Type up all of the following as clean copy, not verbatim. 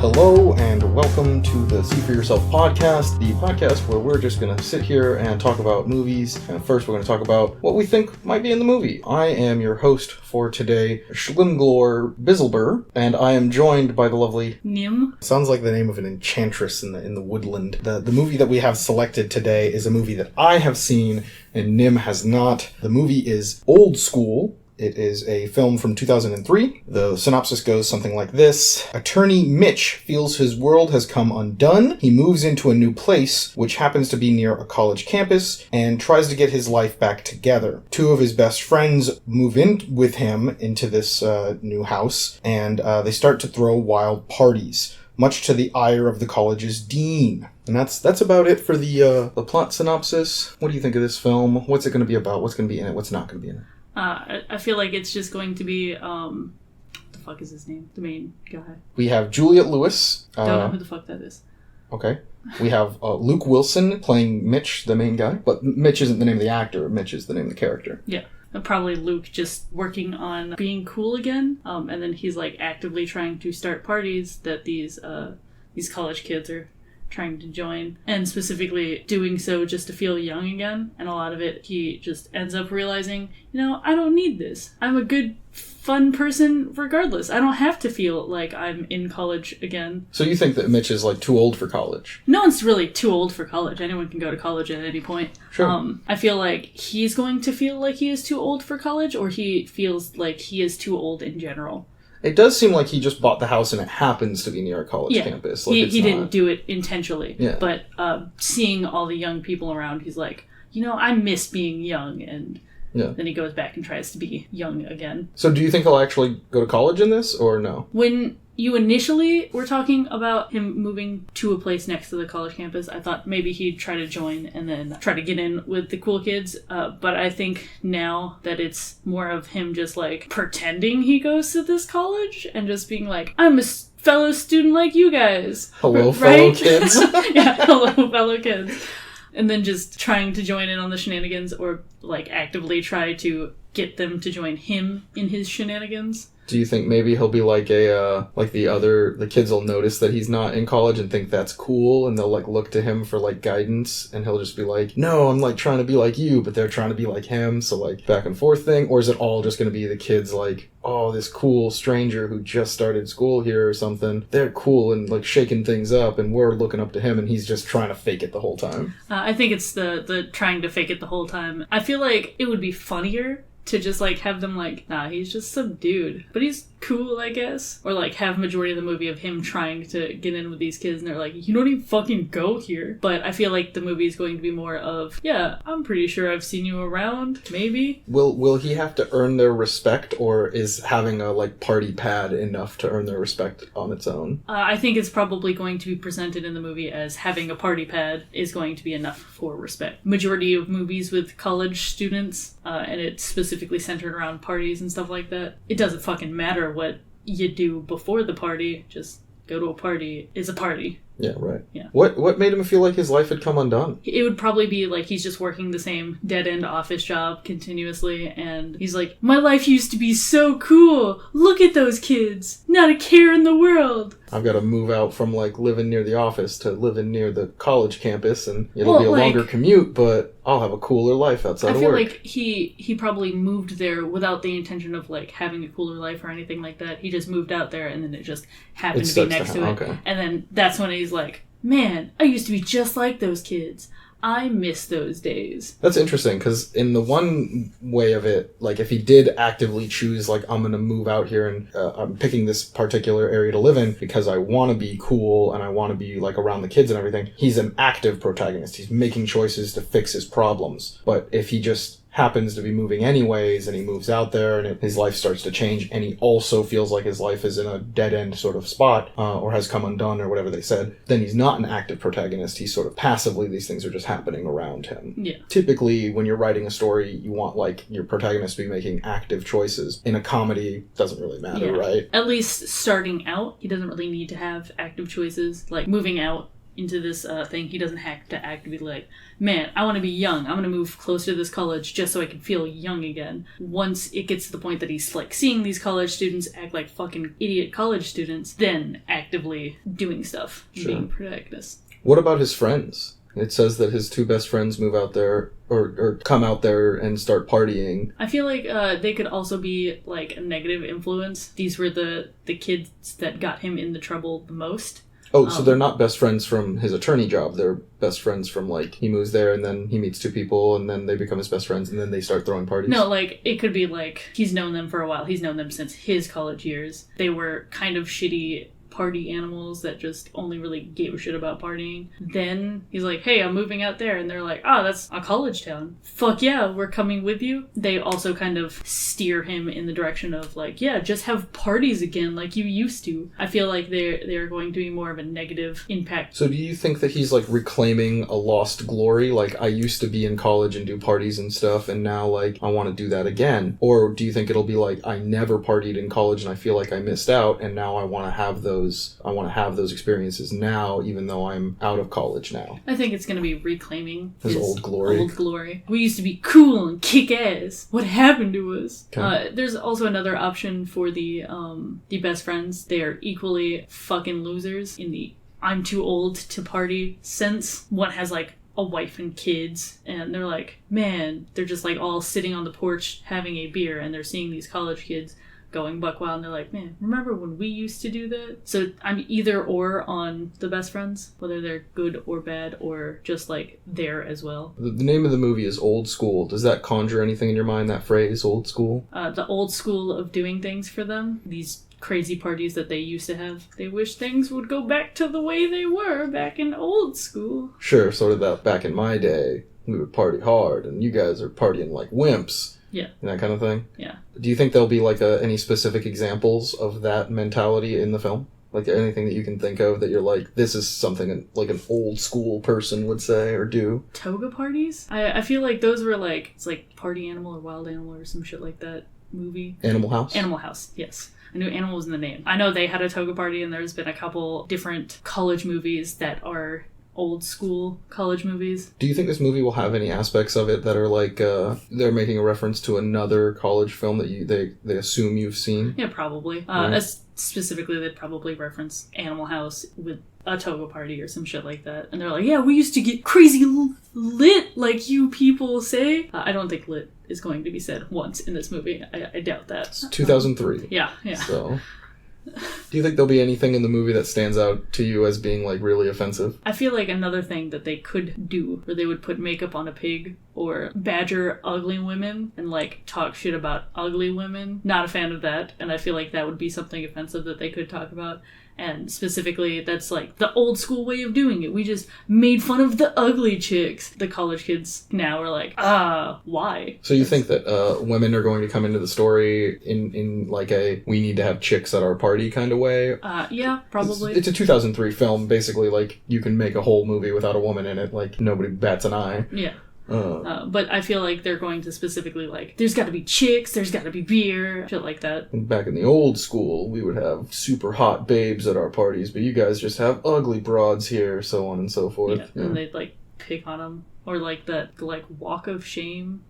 Hello and welcome to the See For Yourself podcast, the podcast where we're just going to sit here and talk about movies. And first we're going to talk about what we think might be in the movie. I am your host for today, Schlimglor Bizzleber, and I am joined by the lovely Nim. Sounds like the name of an enchantress in the woodland. The movie that we have selected today is a movie that I have seen and Nim has not. The movie is Old School. It is a film from 2003. The synopsis goes something like this. Attorney Mitch feels his world has come undone. He moves into a new place, which happens to be near a college campus, and tries to get his life back together. Two of his best friends move in with him into this new house, and they start to throw wild parties, much to the ire of the college's dean. And that's about it for the plot synopsis. What do you think of this film? What's it going to be about? What's going to be in it? What's not going to be in it? I feel like it's just going to be, what the fuck is his name? The main guy. We have Juliette Lewis. Don't know who the fuck that is. Okay. We have Luke Wilson playing Mitch, the main guy. But Mitch isn't the name of the actor. Mitch is the name of the character. Yeah. Probably Luke just working on being cool again. And then he's like actively trying to start parties that these college kids are trying to join, and specifically doing so just to feel young again. And a lot of it, he just ends up realizing, I don't need this. I'm a good, fun person regardless. I don't have to feel like I'm in college again. So you think that Mitch is like too old for college? No one's really too old for college. Anyone can go to college at any point. Sure. I feel like he's going to feel like he is too old for college, or he feels like he is too old in general. It does seem like he just bought the house and it happens to be near a college campus. Like he didn't do it intentionally. Yeah. But seeing all the young people around, he's like, I miss being young. And then he goes back and tries to be young again. So do you think he'll actually go to college in this, or no? When you initially were talking about him moving to a place next to the college campus, I thought maybe he'd try to join and then try to get in with the cool kids. But I think now that it's more of him just like pretending he goes to this college and just being like, I'm a fellow student like you guys. Hello, fellow kids. Yeah, hello, fellow kids. And then just trying to join in on the shenanigans, or like actively try to get them to join him in his shenanigans. Do you think maybe he'll be like the kids will notice that he's not in college and think that's cool, and they'll like look to him for like guidance, and he'll just be like, no, I'm like trying to be like you, but they're trying to be like him, so like back and forth thing? Or is it all just going to be the kids like, oh, this cool stranger who just started school here or something, they're cool and like shaking things up, and we're looking up to him, and he's just trying to fake it the whole time? I think it's the trying to fake it the whole time. I feel like it would be funnier to just like have them like, nah, he's just some dude, but he's cool, I guess. Or like have majority of the movie of him trying to get in with these kids and they're like, you don't even fucking go here. But I feel like the movie is going to be more of, yeah, I'm pretty sure I've seen you around, maybe. Will he have to earn their respect, or is having a like party pad enough to earn their respect on its own? I think it's probably going to be presented in the movie as having a party pad is going to be enough for respect. Majority of movies with college students, and it's specifically centered around parties and stuff like that, it doesn't fucking matter what you do before the party. Just go to a party is a party. Yeah, right. Yeah. What made him feel like his life had come undone? It would probably be like he's just working the same dead-end office job continuously, and he's like, my life used to be so cool. Look at those kids. Not a care in the world. I've got to move out from like living near the office to living near the college campus, and it'll be a longer commute, but I'll have a cooler life outside of work. I feel like he probably moved there without the intention of like having a cooler life or anything like that. He just moved out there, and then it just happened to be next to it. Okay. And then that's when he's like, man, I used to be just like those kids. I miss those days. That's interesting, because in the one way of it, like if he did actively choose, like, I'm going to move out here and I'm picking this particular area to live in because I want to be cool and I want to be like around the kids and everything, he's an active protagonist. He's making choices to fix his problems. But if he just happens to be moving anyways, and he moves out there and his life starts to change, and he also feels like his life is in a dead-end sort of spot, or has come undone, or whatever they said, then he's not an active protagonist. He's sort of passively, these things are just happening around him. Yeah. Typically, when you're writing a story, you want like your protagonist to be making active choices. In a comedy, doesn't really matter, right? At least starting out, he doesn't really need to have active choices. Like moving out into this thing. He doesn't have to actively like, man, I want to be young. I'm going to move closer to this college just so I can feel young again. Once it gets to the point that he's like seeing these college students act like fucking idiot college students, then actively doing stuff and being protagonist. What about his friends? It says that his two best friends move out there or come out there and start partying. I feel like they could also be like a negative influence. These were the kids that got him in the trouble the most. Oh, so they're not best friends from his attorney job. They're best friends from, like, he moves there and then he meets two people and then they become his best friends and then they start throwing parties? No, like, it could be, like, he's known them for a while. He's known them since his college years. They were kind of shitty party animals that just only really gave a shit about partying. Then he's like, hey, I'm moving out there. And they're like, oh, that's a college town. Fuck yeah, we're coming with you. They also kind of steer him in the direction of like, yeah, just have parties again like you used to. I feel like they're going to be more of a negative impact. So do you think that he's like reclaiming a lost glory? Like, I used to be in college and do parties and stuff and now like I want to do that again? Or do you think it'll be like, I never partied in college and I feel like I missed out and now I want to have those experiences now, even though I'm out of college now? I think it's going to be reclaiming his old glory. Old glory. We used to be cool and kick ass. What happened to us? Okay. There's also another option for the best friends. They are equally fucking losers in the I'm too old to party sense. One has like a wife and kids, and they're like, man, they're just like all sitting on the porch having a beer, and they're seeing these college kids going buck wild, and they're like, man, remember when we used to do that? So I'm either or on the best friends, whether they're good or bad or just like there as well. The name of the movie is Old School. Does that conjure anything in your mind, that phrase, old school? The old school of doing things for them. These crazy parties that they used to have. They wish things would go back to the way they were back in old school. Sure, sort of that back in my day, we would party hard and you guys are partying like wimps. Yeah. And that kind of thing? Yeah. Do you think there'll be like any specific examples of that mentality in the film? Like anything that you can think of that you're like, this is something like an old school person would say or do? Toga parties? I feel like those were like, it's like Party Animal or Wild Animal or some shit like that movie. Animal House? Animal House, yes. I knew Animal was in the name. I know they had a toga party and there's been a couple different college movies that are old school college movies. Do you think this movie will have any aspects of it that are like they're making a reference to another college film that they assume you've seen? Yeah, probably. Specifically, they'd probably reference Animal House with a toga party or some shit like that. And they're like, yeah, we used to get crazy lit like you people say. I don't think lit is going to be said once in this movie. I doubt that. It's 2003. Yeah. So... Do you think there'll be anything in the movie that stands out to you as being, like, really offensive? I feel like another thing that they could do, where they would put makeup on a pig or badger ugly women and, like, talk shit about ugly women. Not a fan of that, and I feel like that would be something offensive that they could talk about. And specifically, that's, like, the old school way of doing it. We just made fun of the ugly chicks. The college kids now are like, why? So you think that women are going to come into the story in like a, we need to have chicks at our party kind of way? Yeah, probably. It's a 2003 film. Basically, like, you can make a whole movie without a woman in it. Like, nobody bats an eye. Yeah. But I feel like they're going to specifically like, there's got to be chicks, there's got to be beer, shit like that. Back in the old school, we would have super hot babes at our parties, but you guys just have ugly broads here, so on and so forth. Yeah. And they'd like pick on them, or like that like walk of shame.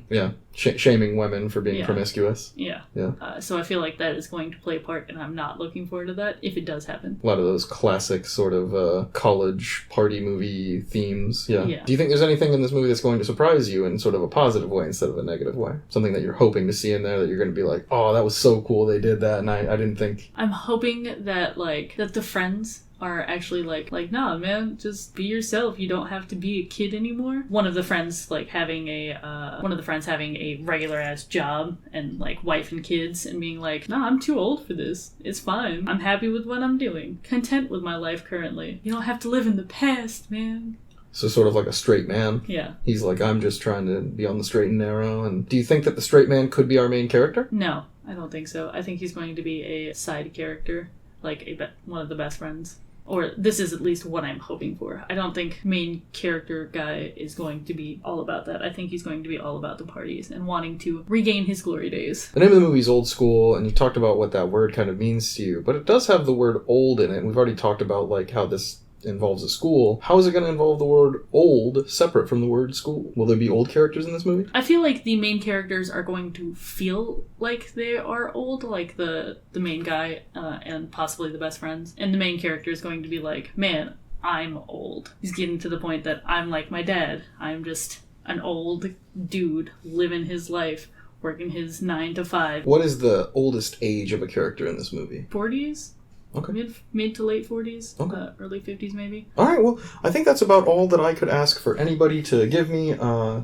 Yeah, shaming women for being promiscuous. Yeah. Yeah. So I feel like that is going to play a part, and I'm not looking forward to that if it does happen. A lot of those classic sort of college party movie themes. Yeah. Do you think there's anything in this movie that's going to surprise you in sort of a positive way instead of a negative way? Something that you're hoping to see in there that you're going to be like, oh, that was so cool they did that, and I didn't think... I'm hoping that, like, that the friends are actually like, nah, man, just be yourself. You don't have to be a kid anymore. One of the friends, like, having a regular ass job and, like, wife and kids and being like, nah, I'm too old for this. It's fine. I'm happy with what I'm doing. Content with my life currently. You don't have to live in the past, man. So sort of like a straight man. Yeah. He's like, I'm just trying to be on the straight and narrow. And do you think that the straight man could be our main character? No, I don't think so. I think he's going to be a side character, like one of the best friends. Or this is at least what I'm hoping for. I don't think main character guy is going to be all about that. I think he's going to be all about the parties and wanting to regain his glory days. The name of the movie is Old School, and you talked about what that word kind of means to you, but it does have the word old in it. And we've already talked about like how this involves a school, how is it going to involve the word old separate from the word school? Will there be old characters in this movie? I feel like the main characters are going to feel like they are old, like the main guy and possibly the best friends. And the main character is going to be like, man, I'm old. He's getting to the point that I'm like my dad. I'm just an old dude living his life, working his 9 to 5. What is the oldest age of a character in this movie? 40s? Okay. Mid to late 40s, okay. Early 50s maybe. All right, well, I think that's about all that I could ask for anybody to give me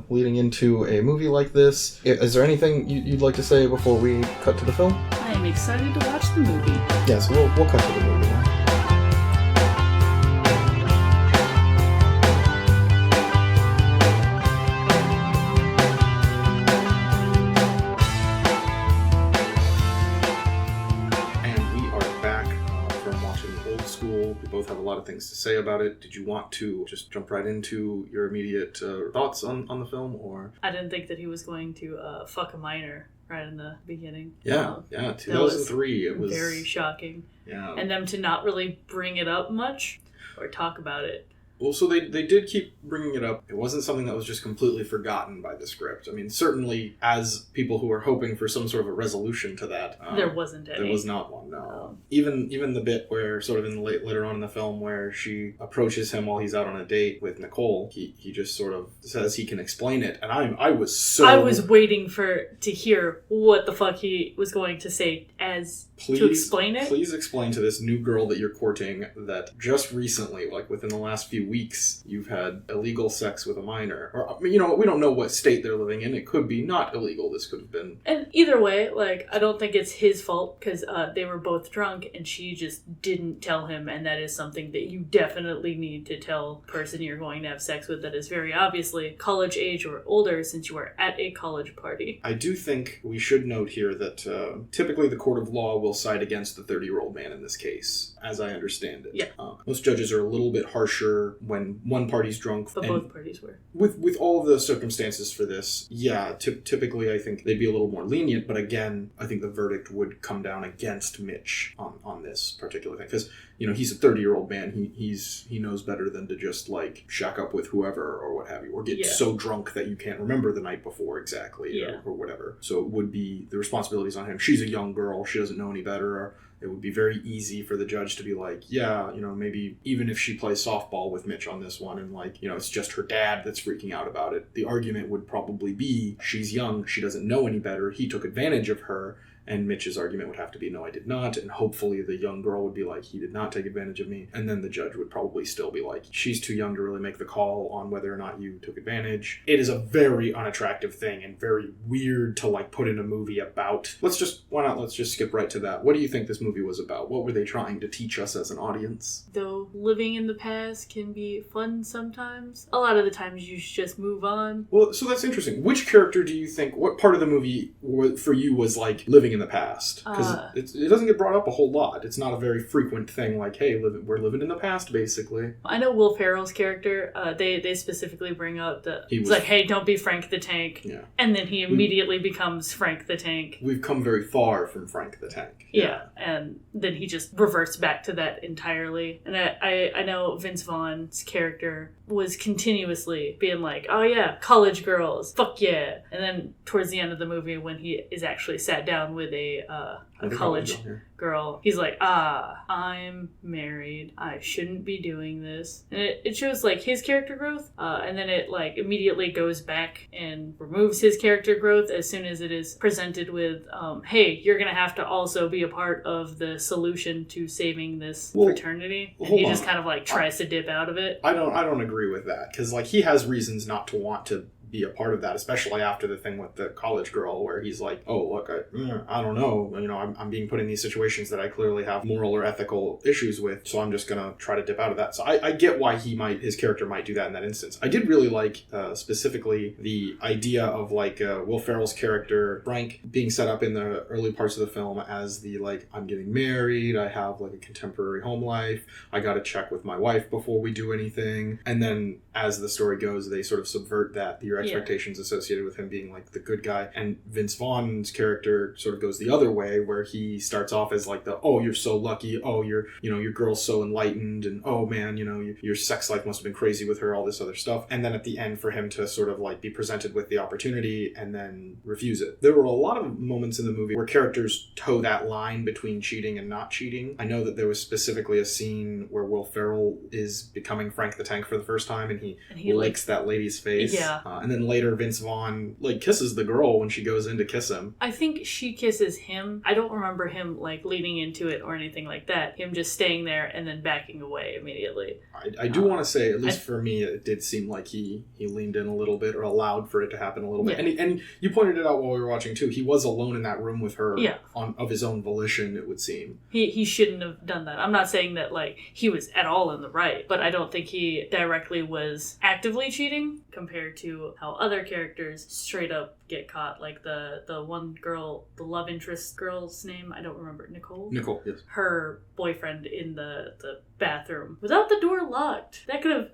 leading into a movie like this. Is there anything you'd like to say before we cut to the film? I am excited to watch the movie. Yes, we'll cut to the movie now. We both have a lot of things to say about it. Did you want to just jump right into your immediate thoughts on the film, or? I didn't think that he was going to fuck a minor right in the beginning. Yeah, 2003. It was very shocking. Yeah. And them to not really bring it up much or talk about it. Well, so they did keep bringing it up. It wasn't something that was just completely forgotten by the script. I mean, certainly as people who were hoping for some sort of a resolution to that. There wasn't any. There was not one, no. Even the bit where, sort of in the later on in the film, where she approaches him while he's out on a date with Nicole, he just sort of says he can explain it. And I was waiting to hear what the fuck he was going to say to explain it. Please explain to this new girl that you're courting that just recently, like within the last few weeks, you've had illegal sex with a minor. Or, we don't know what state they're living in. It could be not illegal. This could have been. And either way, I don't think it's his fault, because they were both drunk and she just didn't tell him, and that is something that you definitely need to tell the person you're going to have sex with that is very obviously college age or older, since you are at a college party. I do think we should note here that typically the court of law will side against the 30-year-old man in this case, as I understand it. Yeah. Most judges are a little bit harsher when one party's drunk. But both parties were. With all of the circumstances for this, yeah, typically I think they'd be a little more lenient, but again, I think the verdict would come down against Mitch on this particular thing. Because, he's a 30-year-old man. He knows better than to just, shack up with whoever or what have you, or get so drunk that you can't remember the night before exactly, or whatever. So it would be, the responsibility's on him. She's a young girl. She doesn't know any better. Or it would be very easy for the judge to be like, yeah, maybe even if she plays softball with Mitch on this one and it's just her dad that's freaking out about it, the argument would probably be she's young, she doesn't know any better, he took advantage of her. And Mitch's argument would have to be, no, I did not. And hopefully the young girl would be like, he did not take advantage of me. And then the judge would probably still be like, she's too young to really make the call on whether or not you took advantage. It is a very unattractive thing and very weird to put in a movie about. Let's just skip right to that. What do you think this movie was about? What were they trying to teach us as an audience? Though living in the past can be fun sometimes, a lot of the times you should just move on. Well, so that's interesting. Which character do you think, what part of the movie for you was living in the past? Because it doesn't get brought up a whole lot. It's not a very frequent thing, hey, we're living in the past, basically. I know Will Ferrell's character, they specifically bring up that it's like, hey, don't be Frank the Tank. Yeah. And then he immediately becomes Frank the Tank. We've come very far from Frank the Tank. Yeah, and then he just reverts back to that entirely. And I know Vince Vaughn's character was continuously being like, oh yeah, college girls, fuck yeah. And then towards the end of the movie, when he is actually sat down with a college girl, he's like, I'm married, I shouldn't be doing this. And it shows his character growth, and then it immediately goes back and removes his character growth as soon as it is presented with, hey, you're gonna have to also be a part of the solution to saving this fraternity. And he just kind of tries to dip out of it. I don't agree with that, because he has reasons not to want to be a part of that, especially after the thing with the college girl where he's like, oh, look, I don't know, I'm being put in these situations that I clearly have moral or ethical issues with, so I'm just gonna try to dip out of that. So I get why his character might do that in that instance. I did really like specifically the idea of Will Ferrell's character Frank being set up in the early parts of the film as the I'm getting married, I have a contemporary home life, I gotta check with my wife before we do anything. And then as the story goes, they sort of subvert that. The your expectations associated with him being like the good guy. And Vince Vaughn's character sort of goes the other way, where he starts off as like the, oh, you're so lucky, oh, you're, you know, your girl's so enlightened, and oh man, you know, your sex life must have been crazy with her, all this other stuff. And then at the end, for him to sort of like be presented with the opportunity and then refuse it. There were a lot of moments in the movie where characters toe that line between cheating and not cheating. I know that there was specifically a scene where Will Ferrell is becoming Frank the Tank for the first time, and he licks that lady's face. Yeah. And then later Vince Vaughn like kisses the girl when she goes in to kiss him. I think she kisses him. I don't remember him like leaning into it or anything like that. Him just staying there and then backing away immediately. I do want to say, at least for me, it did seem like he leaned in a little bit, or allowed for it to happen a little bit. And you pointed it out while we were watching too. He was alone in that room with her of his own volition, it would seem. He shouldn't have done that. I'm not saying that like he was at all in the right, but I don't think he directly was actively cheating compared to how other characters straight up get caught. Like the one girl, the love interest girl's name, I don't remember. Nicole, yes. Her boyfriend in the bathroom without the door locked.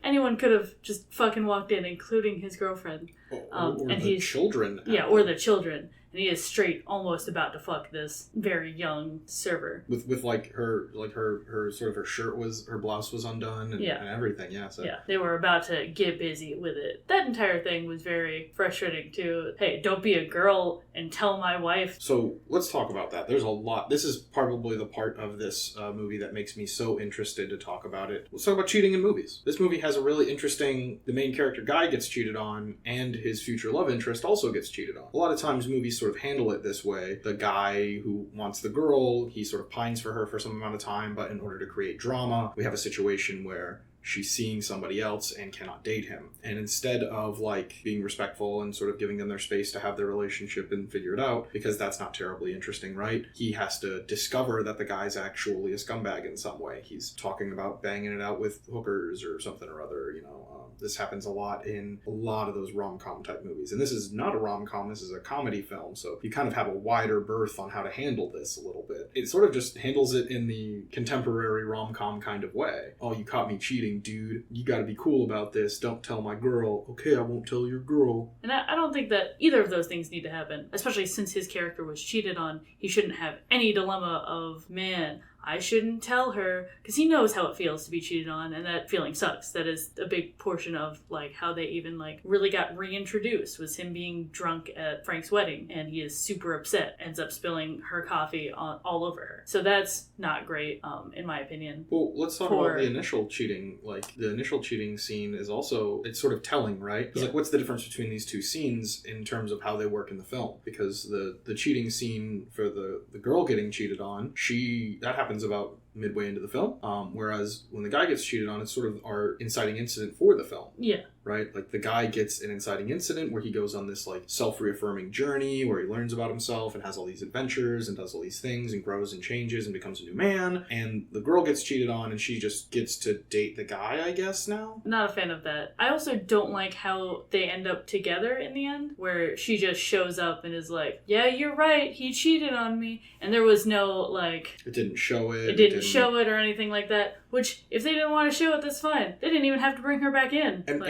Anyone could have just fucking walked in, including his girlfriend. Or the children. Yeah, or the children. And he is straight almost about to fuck this very young server. With her sort of her shirt was, her blouse was undone and everything, So. Yeah, they were about to get busy with it. That entire thing was very frustrating too. Hey, don't be a girl and tell my wife. So let's talk about that. There's a lot. This is probably the part of this movie that makes me so interested to talk about it. Let's talk about cheating in movies. This movie has a really interesting, the main character guy gets cheated on, and his future love interest also gets cheated on. A lot of times movies sort of handle it this way. The guy who wants the girl, he sort of pines for her for some amount of time, but in order to create drama, we have a situation where she's seeing somebody else and cannot date him. And instead of like being respectful and sort of giving them their space to have their relationship and figure it out, because that's not terribly interesting, right? He has to discover that the guy's actually a scumbag in some way. He's talking about banging it out with hookers or something or other, you know. This happens a lot in a lot of those rom-com type movies. And this is not a rom-com, this is a comedy film. So you kind of have a wider berth on how to handle this a little bit. It sort of just handles it in the contemporary rom-com kind of way. Oh, you caught me cheating, dude. You gotta be cool about this. Don't tell my girl. Okay, I won't tell your girl. And I don't think that either of those things need to happen, especially since his character was cheated on. He shouldn't have any dilemma of, man, I shouldn't tell her, because he knows how it feels to be cheated on, and that feeling sucks. That is a big portion of like how they even like really got reintroduced, was him being drunk at Frank's wedding, and he is super upset, ends up spilling her coffee all over her. So that's not great, in my opinion. Well, let's talk about the initial cheating. Like the initial cheating scene is also, it's sort of telling, right? Because like, what's the difference between these two scenes in terms of how they work in the film? Because the cheating scene for the girl getting cheated on, that happens about midway into the film, whereas when the guy gets cheated on, it's sort of our inciting incident for the film. Yeah. Right? Like the guy gets an inciting incident where he goes on this like self-reaffirming journey where he learns about himself and has all these adventures and does all these things and grows and changes and becomes a new man. And the girl gets cheated on and she just gets to date the guy, I guess, now. Not a fan of that. I also don't like how they end up together in the end, where she just shows up and is like, yeah, you're right, he cheated on me. And there was no like... It didn't show it. It didn't show it or anything like that. Which, if they didn't want to show it, that's fine. They didn't even have to bring her back in. And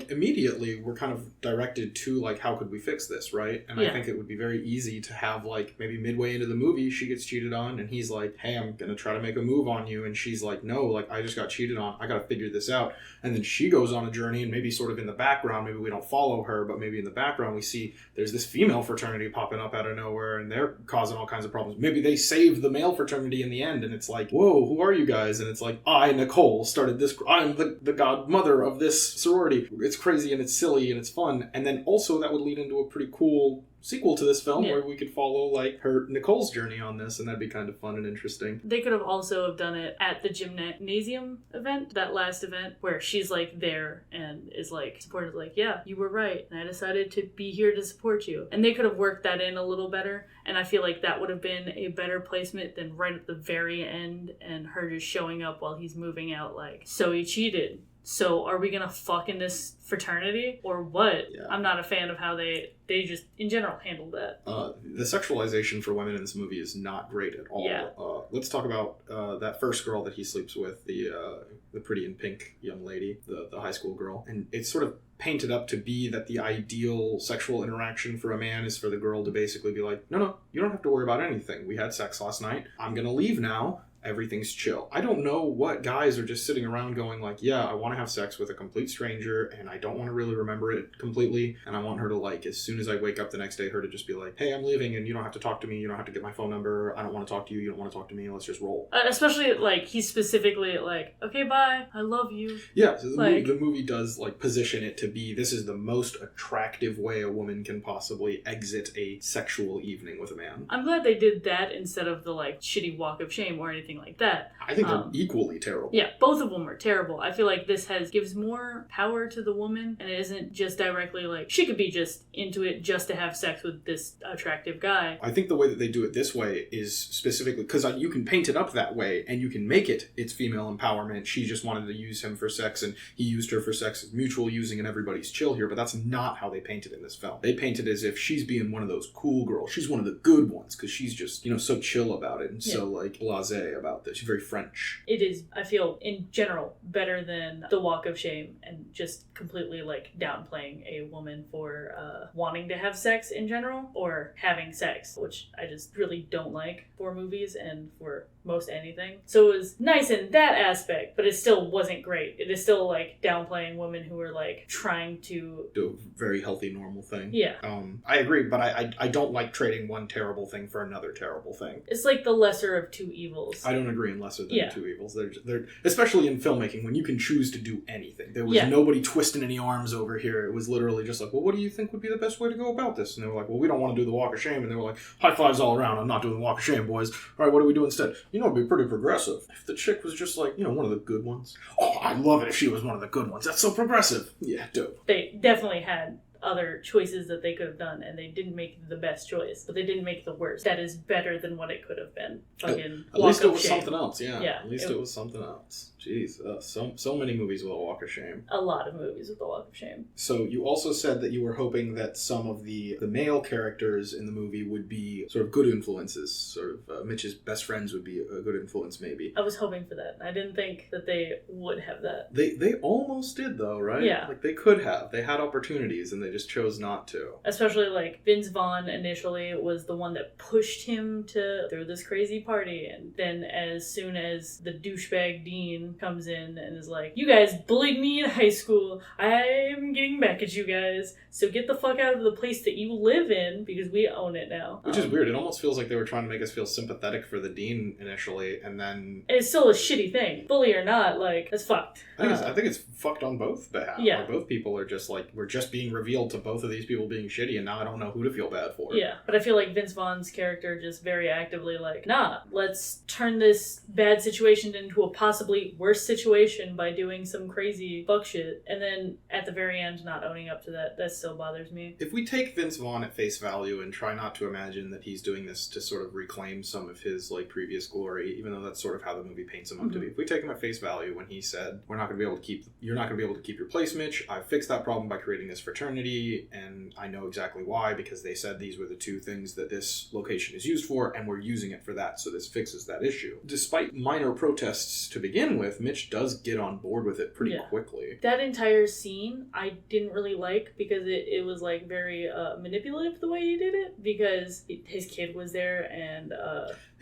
immediately, we're kind of directed to, like, how could we fix this, right? And I think it would be very easy to have, like, maybe midway into the movie, she gets cheated on, and he's like, hey, I'm gonna try to make a move on you. And she's like, no, like, I just got cheated on. I gotta figure this out. And then she goes on a journey, and maybe sort of in the background, maybe we don't follow her, but maybe in the background we see there's this female fraternity popping up out of nowhere, and they're causing all kinds of problems. Maybe they save the male fraternity in the end, and it's like, whoa, who are you guys? And it's like, I, Nicole, started this. I'm the godmother of this sorority. It's crazy and it's silly and it's fun. And then also that would lead into a pretty cool sequel to this film where we could follow like Nicole's journey on this, and that'd be kind of fun and interesting. They could have also have done it at the gymnasium event, that last event where she's like there and is like supported, like, yeah, you were right, and I decided to be here to support you. And they could have worked that in a little better, and I feel like that would have been a better placement than right at the very end and her just showing up while he's moving out like, so he cheated. So are we gonna fuck in this fraternity or what? Yeah. I'm not a fan of how they just in general handled that. The sexualization for women in this movie is not great at all. Yeah. Let's talk about that first girl that he sleeps with, the pretty in pink young lady, the high school girl, and it's sort of painted up to be that the ideal sexual interaction for a man is for the girl to basically be like, no, you don't have to worry about anything. We had sex last night. I'm going to leave now. Everything's chill. I don't know what guys are just sitting around going like, yeah, I want to have sex with a complete stranger and I don't want to really remember it completely. And I want her to like, as soon as I wake up the next day, her to just be like, hey, I'm leaving and you don't have to talk to me. You don't have to get my phone number. I don't want to talk to you. You don't want to talk to me. Let's just roll. Especially like he's specifically like, okay, bye. I love you. Yeah. So the movie does like position it to be, this is the most attractive way a woman can possibly exit a sexual evening with a man. I'm glad they did that instead of the like shitty walk of shame or anything like that. I think they're equally terrible. Yeah, both of them are terrible. I feel like this gives more power to the woman, and it isn't just directly like, she could be just into it just to have sex with this attractive guy. I think the way that they do it this way is specifically, because you can paint it up that way, and you can make it's female empowerment. She just wanted to use him for sex, and he used her for sex, mutual using, and everybody's chill here, but that's not how they paint it in this film. They paint it as if she's being one of those cool girls. She's one of the good ones, because she's just, so chill about it, and so, like, blasé about this. She's very French. It is, I feel, in general, better than the walk of shame and just completely, like, downplaying a woman for wanting to have sex in general or having sex, which I just really don't like for movies and for most anything. So it was nice in that aspect, but it still wasn't great. It is still, like, downplaying women who are, like, trying to do a very healthy, normal thing. Yeah. I agree, but I don't like trading one terrible thing for another terrible thing. It's like the lesser of two evils. I don't agree in lesser than two evils. They're especially in filmmaking, when you can choose to do anything. There was nobody twisting any arms over here. It was literally just like, well, what do you think would be the best way to go about this? And they were like, well, we don't want to do the walk of shame. And they were like, high fives all around. I'm not doing the walk of shame, boys. All right, what do we do instead? It'd be pretty progressive. If the chick was just like, one of the good ones. Oh, I'd love it if she was one of the good ones. That's so progressive. Yeah, dope. They definitely had other choices that they could have done, and they didn't make the best choice, but they didn't make the worst. That is better than what it could have been. Fucking at least it was shame. something else. Yeah. At least it was something else. Jeez, so many movies with a walk of shame. A lot of movies with a walk of shame. So you also said that you were hoping that some of the male characters in the movie would be sort of good influences. Sort of Mitch's best friends would be a good influence, maybe. I was hoping for that. I didn't think that they would have that. They almost did, though, right? Yeah. Like, they could have. They had opportunities, and they just chose not to. Especially, like, Vince Vaughn initially was the one that pushed him to throw this crazy party, and then as soon as the douchebag Dean comes in and is like, you guys bullied me in high school, I'm getting back at you guys, so get the fuck out of the place that you live in, because we own it now. Which is weird. It almost feels like they were trying to make us feel sympathetic for the Dean initially, and then... It's still a shitty thing. Bully or not, like, that's fucked. I think it's fucked on both behalf. Yeah. Like, both people are just like, we're just being revealed to both of these people being shitty, and now I don't know who to feel bad for. Yeah, but I feel like Vince Vaughn's character just very actively like, nah, let's turn this bad situation into a possibly worse situation by doing some crazy fuck shit, and then at the very end not owning up to that still bothers me. If we take Vince Vaughn at face value and try not to imagine that he's doing this to sort of reclaim some of his like previous glory, even though that's sort of how the movie paints him up to be. If we take him at face value when he said, you're not going to be able to keep your place, Mitch. I fixed that problem by creating this fraternity, and I know exactly why, because they said these were the two things that this location is used for, and we're using it for that, so this fixes that issue. Despite minor protests to begin with, Mitch does get on board with it pretty quickly. That entire scene I didn't really like, because it was like very manipulative the way he did it, because his kid was there, and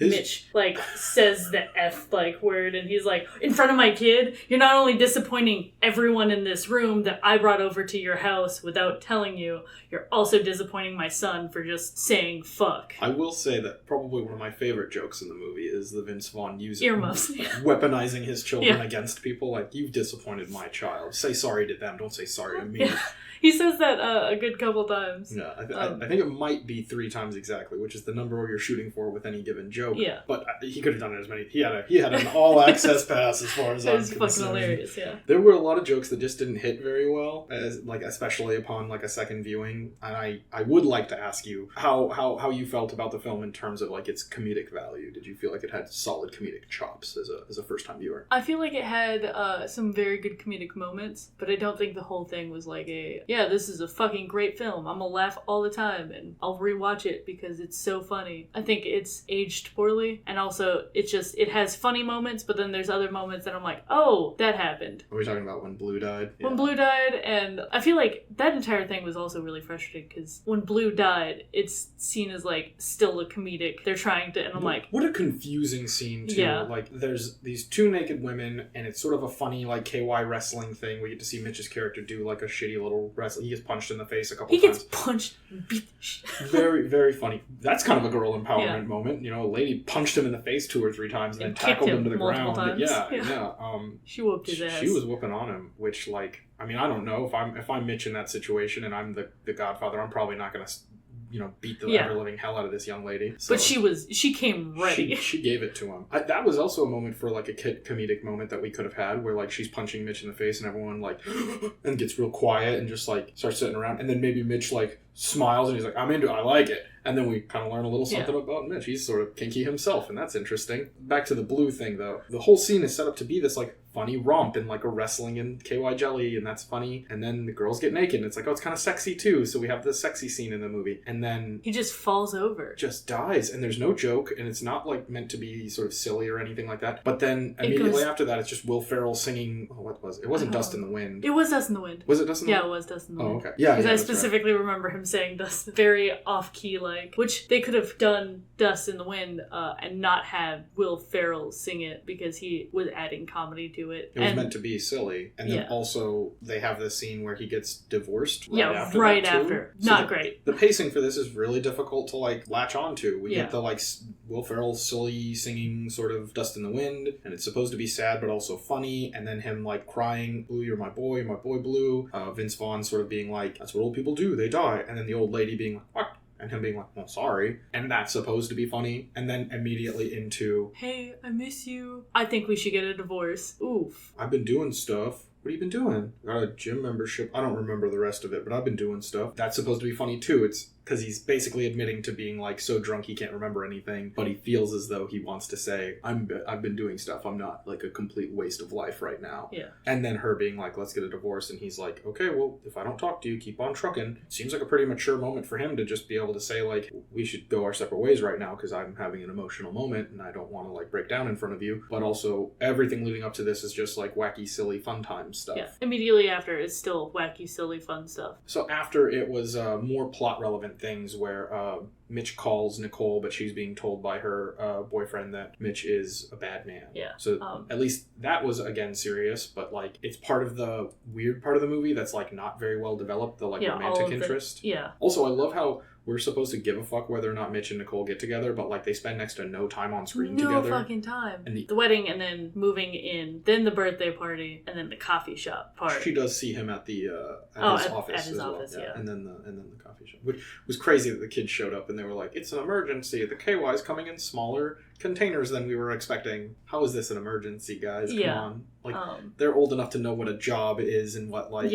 Mitch like says the F like word, and he's like, in front of my kid, you're not only disappointing everyone in this room that I brought over to your house without telling you, you're also disappointing my son for just saying fuck. I will say that probably one of my favorite jokes in the movie is the Vince Vaughn using earmuffs, weaponizing his children against people. Like, you've disappointed my child. Say sorry to them. Don't say sorry to me. Yeah. He says that a good couple times. Yeah, I think it might be 3 times exactly, which is the number you're shooting for with any given joke. Yeah. But he could have done it as many. He had an all-access pass as far as I'm concerned. It was fucking hilarious, yeah. There were a lot of jokes that just didn't hit very well, especially upon like a second viewing. And I would like to ask you how you felt about the film in terms of like its comedic value. Did you feel like it had solid comedic chops as a first-time viewer? I feel like it had some very good comedic moments, but I don't think the whole thing was like a yeah, this is a fucking great film. I'm gonna laugh all the time, and I'll rewatch it because it's so funny. I think it's aged poorly, and also it has funny moments, but then there's other moments that I'm like, oh, that happened. Are we talking about when Blue died? When Blue died, and I feel like that entire thing was also really frustrating because when Blue died, it's seen as like still a comedic. They're trying to, and I'm like, what a confusing scene too. Yeah. Like there's these two naked women, and it's sort of a funny like KY wrestling thing. We get to see Mitch's character do like a shitty little wrestle. He gets punched in the face a couple times. He gets punched and beat the shit. Very, very funny. That's kind of a girl empowerment moment. You know, a lady punched him in the face 2 or 3 times and then tackled him to the ground. Times. Yeah. She whooped his ass. She was whooping on him, which like, I mean, I don't know if I'm Mitch in that situation and I'm the godfather, I'm probably not going to, beat the ever living hell out of this young lady. So but she came ready. She gave it to him. That was also a moment for like a comedic moment that we could have had where like she's punching Mitch in the face and everyone like and gets real quiet and just like starts sitting around, and then maybe Mitch like smiles and he's like, I'm into it, I like it. And then we kind of learn a little something about Mitch. He's sort of kinky himself, and that's interesting. Back to the Blue thing, though. The whole scene is set up to be this, like, funny romp and, like, a wrestling and KY jelly, and that's funny. And then the girls get naked, and it's like, oh, it's kind of sexy, too. So we have this sexy scene in the movie. And then... he just falls over. Just dies. And there's no joke, and it's not, like, meant to be sort of silly or anything like that. But then immediately after that, it's just Will Ferrell singing... Oh, what was it? It wasn't Dust in the Wind. It was Dust in the Wind. Was it Dust in the Wind? Yeah, it was Dust in the Wind. Oh, okay. Yeah, because I specifically remember him saying Dust, very off-key, like, which they could have done Dust in the Wind and not have Will Ferrell sing it because he was adding comedy to it. It was meant to be silly. And then also they have this scene where he gets divorced right after. Not great. The pacing for this is really difficult to like latch onto. We get the like Will Ferrell silly singing sort of Dust in the Wind, and it's supposed to be sad but also funny, and then him like crying, Blue, you're my boy Blue. Vince Vaughn sort of being like, that's what old people do, they die. And then the old lady being like, what? And him being like, well, sorry. And that's supposed to be funny. And then immediately into... hey, I miss you. I think we should get a divorce. Oof. I've been doing stuff. What have you been doing? Got a gym membership. I don't remember the rest of it, but I've been doing stuff. That's supposed to be funny, too. It's because he's basically admitting to being, like, so drunk he can't remember anything, but he feels as though he wants to say, I've been doing stuff. I'm not, like, a complete waste of life right now. Yeah. And then her being like, let's get a divorce, and he's like, okay, well, if I don't talk to you, keep on trucking. Seems like a pretty mature moment for him to just be able to say, like, we should go our separate ways right now because I'm having an emotional moment and I don't want to, like, break down in front of you. But also, everything leading up to this is just, like, wacky, silly, fun time stuff. Yeah. Immediately after, it's still wacky, silly, fun stuff. So after, it was more plot-relevant things where Mitch calls Nicole, but she's being told by her boyfriend that Mitch is a bad man. Yeah. So at least that was, again, serious, but, like, it's part of the weird part of the movie that's, like, not very well developed, the, like, romantic interest. Yeah. Also, I love how we're supposed to give a fuck whether or not Mitch and Nicole get together, but, like, they spend next to no time on screen together. No fucking time. And the wedding, and then moving in, then the birthday party, and then the coffee shop part. She does see him at the his office as well. Yeah. And then the coffee shop. Which was crazy that the kids showed up and they were like, it's an emergency. The KY's coming in smaller containers than we were expecting. How is this an emergency, guys? Come on. Like, they're old enough to know what a job is and what, like,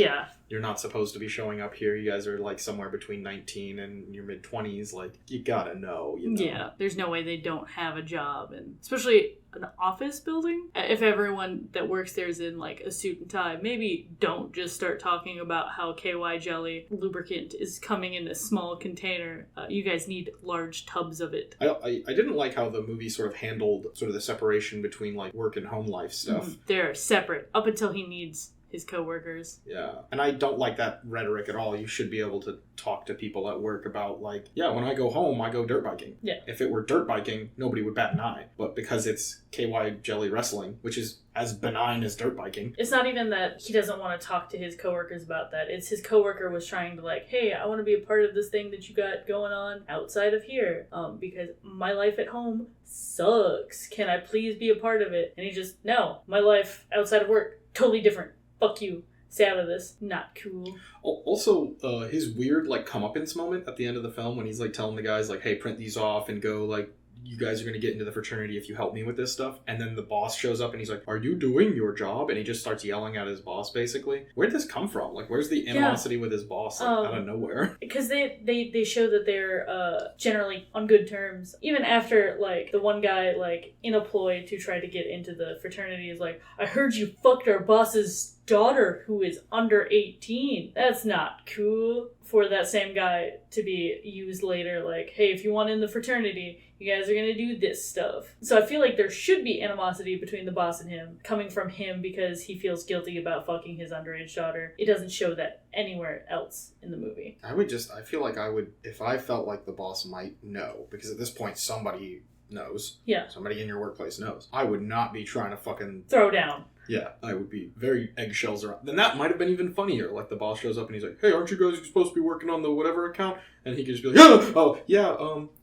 you're not supposed to be showing up here. You guys are, like, somewhere between 19 and your mid-20s. Like, you gotta know, you know? Yeah, there's no way they don't have a job. And especially an office building. If everyone that works there is in, like, a suit and tie, maybe don't just start talking about how KY jelly lubricant is coming in a small container. You guys need large tubs of it. I didn't like how the movie sort of handled sort of the separation between, like, work and home life stuff. Mm-hmm. They're separate up until he needs his coworkers. Yeah. And I don't like that rhetoric at all. You should be able to talk to people at work about, like, yeah, when I go home, I go dirt biking. Yeah. If it were dirt biking, nobody would bat an eye. But because it's KY jelly wrestling, which is as benign as dirt biking. It's not even that he doesn't want to talk to his coworkers about that. It's his coworker was trying to, like, hey, I want to be a part of this thing that you got going on outside of here. Because my life at home sucks. Can I please be a part of it? And he just, no, my life outside of work, totally different. Fuck you. Stay out of this. Not cool. Also, his weird, like, comeuppance moment at the end of the film when he's, like, telling the guys, like, hey, print these off and go, like, you guys are going to get into the fraternity if you help me with this stuff. And then the boss shows up and he's like, are you doing your job? And he just starts yelling at his boss, basically. Where did this come from? Like, where's the animosity with his boss? Like, out of nowhere. Because they show that they're generally on good terms. Even after, like, the one guy, like, in a ploy to try to get into the fraternity is like, I heard you fucked our boss's daughter who is under 18. That's not cool. For that same guy to be used later, like, hey, if you want in the fraternity, you guys are gonna do this stuff. So I feel like there should be animosity between the boss and him, coming from him because he feels guilty about fucking his underage daughter. It doesn't show that anywhere else in the movie. I feel like I would, if I felt like the boss might know, because at this point somebody knows. Yeah. Somebody in your workplace knows. I would not be trying to fucking... throw down. Yeah, I would be very eggshells around. Then that might have been even funnier. Like, the boss shows up and he's like, hey, aren't you guys supposed to be working on the whatever account? And he could just be like, oh, yeah,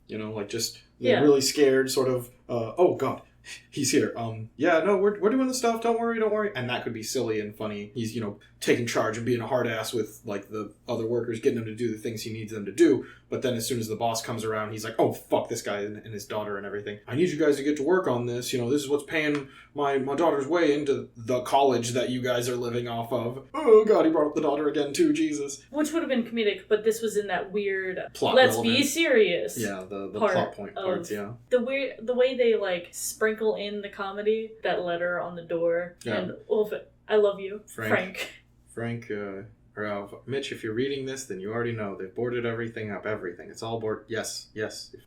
you know, like, just really scared, sort of, oh, God, he's here. Yeah, no, we're doing the stuff, don't worry. And that could be silly and funny. He's, you know, taking charge and being a hard ass with, like, the other workers, getting them to do the things he needs them to do. But then as soon as the boss comes around, he's like, oh, fuck this guy and his daughter and everything. I need you guys to get to work on this. You know, this is what's paying my daughter's way into the college that you guys are living off of. Oh, God, he brought up the daughter again, too. Jesus. Which would have been comedic, but this was in that weird plot let's relevant. Be serious. Yeah, the plot point parts, yeah. The way they, like, sprinkle in the comedy, that letter on the door, and I love you, Frank. Mitch, if you're reading this, then you already know. They've boarded everything up, everything. It's all board. Yes,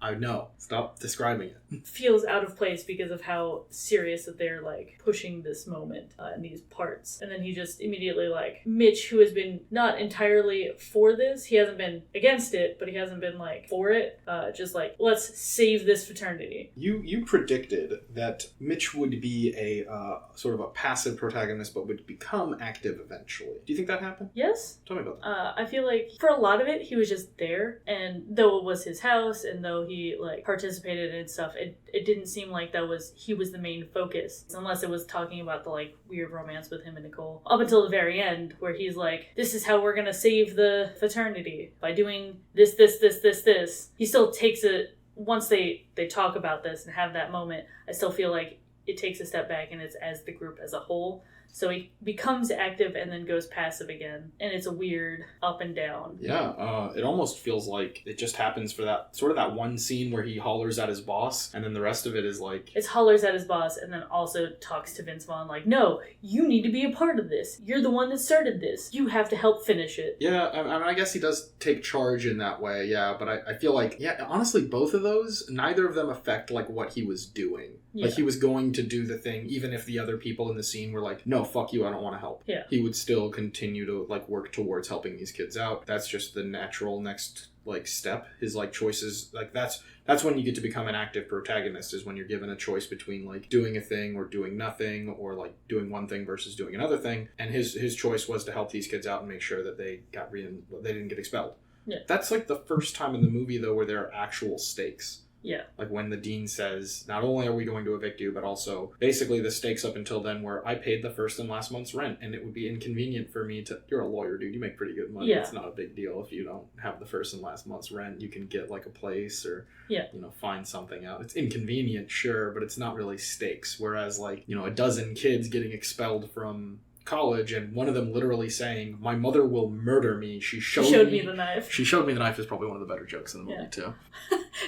I know. Stop describing it. Feels out of place because of how serious that they're, like, pushing this moment in these parts. And then he just immediately, like, Mitch, who has been not entirely for this, he hasn't been against it, but he hasn't been, like, for it. Just like, let's save this fraternity. You predicted that Mitch would be a sort of a passive protagonist, but would become active eventually. Do you think that happened? Yes. Tell me about that. I feel like for a lot of it, he was just there, and though it was his house, and though he, like, participated in stuff, it didn't seem like he was the main focus, unless it was talking about the, like, weird romance with him and Nicole. Up until the very end, where he's like, this is how we're gonna save the fraternity, by doing this. He still takes it, once they talk about this and have that moment, I still feel like it takes a step back and it's as the group as a whole. So he becomes active and then goes passive again. And it's a weird up and down. Yeah, it almost feels like it just happens for that one scene where he hollers at his boss, and then the rest of it is like... It's hollers at his boss and then also talks to Vince Vaughn like, no, you need to be a part of this. You're the one that started this. You have to help finish it. Yeah, I mean, I guess he does take charge in that way, yeah, but I feel like, yeah, honestly, both of those, neither of them affect, like, what he was doing. Yeah. Like, he was going to do the thing, even if the other people in the scene were like, no, fuck you, I don't want to help. Yeah. He would still continue to, like, work towards helping these kids out. That's just the natural next, like, step. His, like, choices, like, that's when you get to become an active protagonist, is when you're given a choice between, like, doing a thing or doing nothing, or, like, doing one thing versus doing another thing. And his choice was to help these kids out and make sure that they didn't get expelled. Yeah. That's, like, the first time in the movie, though, where there are actual stakes. Yeah. Like when the dean says, not only are we going to evict you, but also basically the stakes up until then were, I paid the first and last month's rent, and it would be inconvenient for me to... You're a lawyer, dude. You make pretty good money. Yeah. It's not a big deal if you don't have the first and last month's rent. You can get, like, a place or, find something out. It's inconvenient, sure, but it's not really stakes. Whereas, like, a dozen kids getting expelled from college, and one of them literally saying, my mother will murder me. She showed me the knife. She showed me the knife is probably one of the better jokes in the movie, too.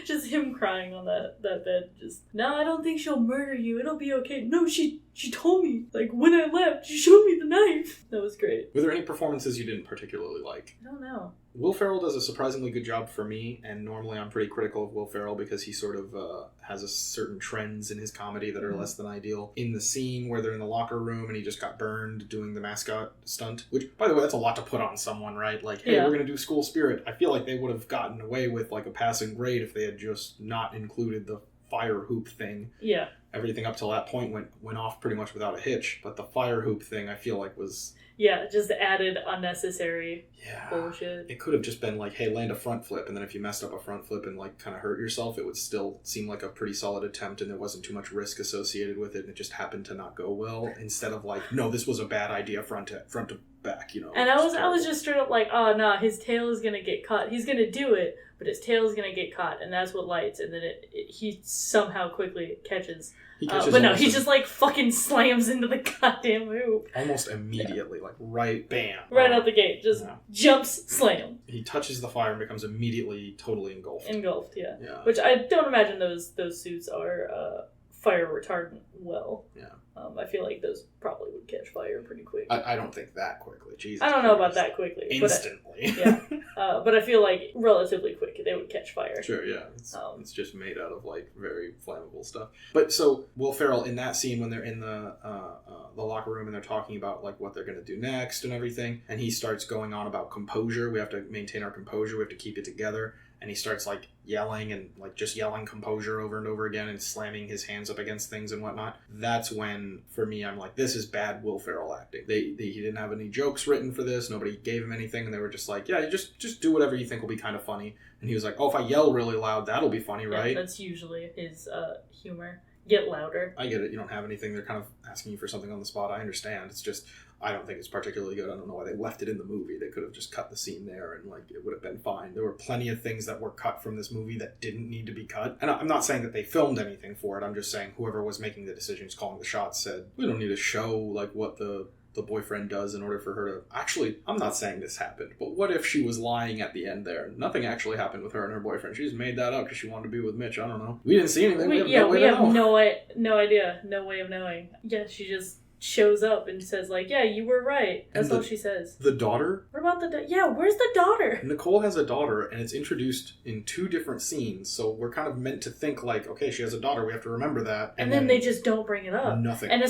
Just him crying on that bed. Just, no, I don't think she'll murder you. It'll be okay. No, she told me. Like, when I left, she showed me the knife. That was great. Were there any performances you didn't particularly like? I don't know. Will Ferrell does a surprisingly good job for me, and normally I'm pretty critical of Will Ferrell because he sort of has a certain trends in his comedy that are less than ideal. In the scene where they're in the locker room and he just got burned doing the mascot stunt, which, by the way, that's a lot to put on someone, right? Like, hey, we're going to do school spirit. I feel like they would have gotten away with, like, a passing grade if they had just not included the fire hoop thing. Yeah. everything up till that point went off pretty much without a hitch. But the fire hoop thing, I feel like was... Yeah, just added unnecessary bullshit. It could have just been like, hey, land a front flip, and then if you messed up a front flip and like kind of hurt yourself, it would still seem like a pretty solid attempt, and there wasn't too much risk associated with it, and it just happened to not go well. Instead of like, no, this was a bad idea, front to back, you know. And I was just straight up like, oh no, his tail is gonna get caught. He's gonna do it, but his tail is gonna get caught, and that's what lights. And then he somehow quickly catches. But no, he just like fucking slams into the goddamn hoop. Almost immediately, like right, bam. Right out the gate, just jumps, slam. He touches the fire and becomes immediately totally engulfed. Yeah. Which I don't imagine those suits are fire retardant well. Yeah. I feel like those probably would catch fire pretty quick. I don't think that quickly. Jesus. I don't know about that quickly. Instantly. But I feel like relatively quick they would catch fire. Sure, yeah. It's just made out of like very flammable stuff. But so Will Ferrell in that scene when they're in the locker room and they're talking about like what they're going to do next and everything, and he starts going on about composure. We have to maintain our composure. We have to keep it together. And he starts like yelling and like just yelling composure over and over again and slamming his hands up against things and whatnot. That's when, for me, I'm like, this is bad Will Ferrell acting. He didn't have any jokes written for this. Nobody gave him anything. And they were just like, yeah, you just do whatever you think will be kind of funny. And he was like, oh, if I yell really loud, that'll be funny, right? That's usually his humor. Get louder. I get it. You don't have anything. They're kind of asking you for something on the spot. I understand. It's just, I don't think it's particularly good. I don't know why they left it in the movie. They could have just cut the scene there and like it would have been fine. There were plenty of things that were cut from this movie that didn't need to be cut. And I'm not saying that they filmed anything for it. I'm just saying whoever was making the decisions, calling the shots, said, we don't need to show like what the boyfriend does in order for her to... Actually, I'm not saying this happened, but what if she was lying at the end there? Nothing actually happened with her and her boyfriend. She just made that up because she wanted to be with Mitch. I don't know. We didn't see anything. We have no idea. No way of knowing. Yeah, she just shows up and says like, yeah, you were right. That's all she says. The daughter? What about where's the daughter? Nicole has a daughter and it's introduced in 2 different scenes, so we're kind of meant to think like, okay, she has a daughter, we have to remember that. And then they just don't bring it up. Nothing. And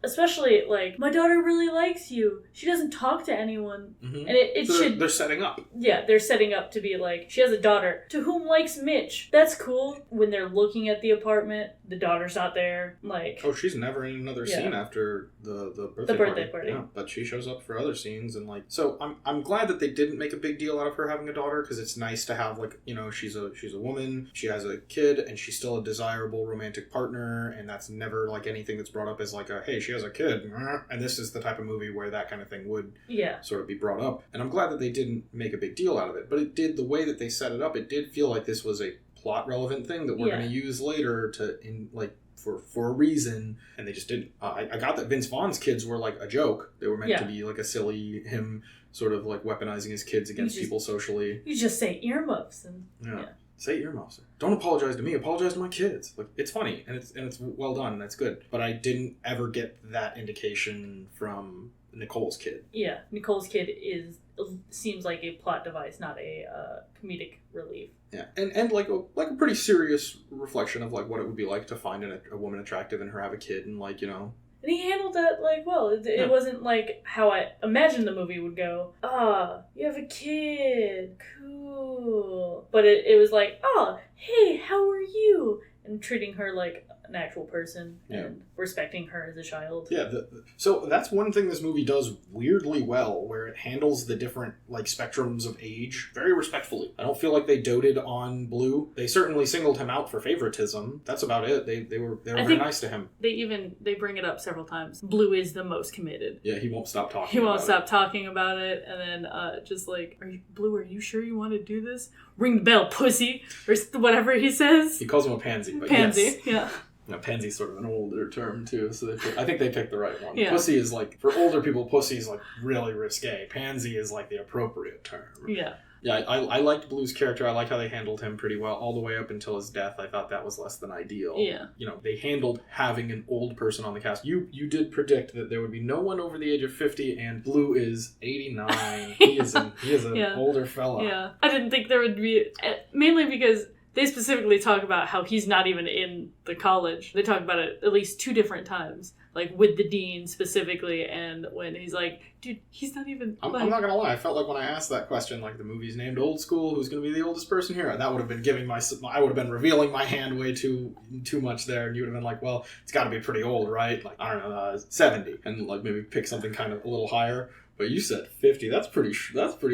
especially like, my daughter really likes you. She doesn't talk to anyone. Mm-hmm. And they're setting up. Yeah, they're setting up to be like, she has a daughter to whom likes Mitch. That's cool. When they're looking at the apartment, the daughter's not there. Like, oh, she's never in another scene after the birthday party. Yeah, but she shows up for other scenes and like, so I'm glad that they didn't make a big deal out of her having a daughter, because it's nice to have like, you know, she's a woman, she has a kid, and she's still a desirable romantic partner, and that's never like anything that's brought up as like a, hey, she has a kid, and this is the type of movie where that kind of thing would sort of be brought up. And I'm glad that they didn't make a big deal out of it, but it did, the way that they set it up, it did feel like this was a plot relevant thing that we're going to use later for a reason, and they just didn't. I got that Vince Vaughn's kids were like a joke. They were meant to be like a silly, him sort of like weaponizing his kids against people socially. You just say earmuffs and say earmuffs. Don't apologize to me. Apologize to my kids. Like, it's funny and it's well done and that's good. But I didn't ever get that indication from Nicole's kid. Yeah, Nicole's kid seems like a plot device, not a comedic relief. Yeah, and like a pretty serious reflection of like what it would be like to find a woman attractive and her have a kid, and like, you know. And he handled that like well. It wasn't like how I imagined the movie would go. You have a kid, cool. But it was like, hey, how are you? And treating her like an actual person and respecting her as a child. Yeah, so that's one thing this movie does weirdly well, where it handles the different like spectrums of age very respectfully. I don't feel like they doted on Blue. They certainly singled him out for favoritism. That's about it. They were very nice to him. They bring it up several times. Blue is the most committed. Yeah, he won't stop talking. He won't stop talking about it, and then just like, Blue, are you sure you want to do this? Ring the bell, pussy, or whatever he says. He calls him a pansy, but pansy, yeah. Now, pansy's sort of an older term, too, so I think they picked the right one. Yeah. Pussy is like, for older people, pussy is like really risque. Pansy is like the appropriate term. Yeah. Yeah, I liked Blue's character. I liked how they handled him pretty well, all the way up until his death. I thought that was less than ideal. Yeah. You know, they handled having an old person on the cast. You did predict that there would be no one over the age of 50, and Blue is 89. He is an older fella. Yeah. I didn't think there would be, mainly because they specifically talk about how he's not even in the college. They talk about it at least 2 different times. Like, with the dean specifically, and when he's like, dude, he's not even... I'm not gonna lie, I felt like when I asked that question, like, the movie's named Old School, who's gonna be the oldest person here? That would have been I would have been revealing my hand way too much there, and you would have been like, well, it's gotta be pretty old, right? Like, I don't know, 70, and, like, maybe pick something kind of a little higher. But you said 50. That's pretty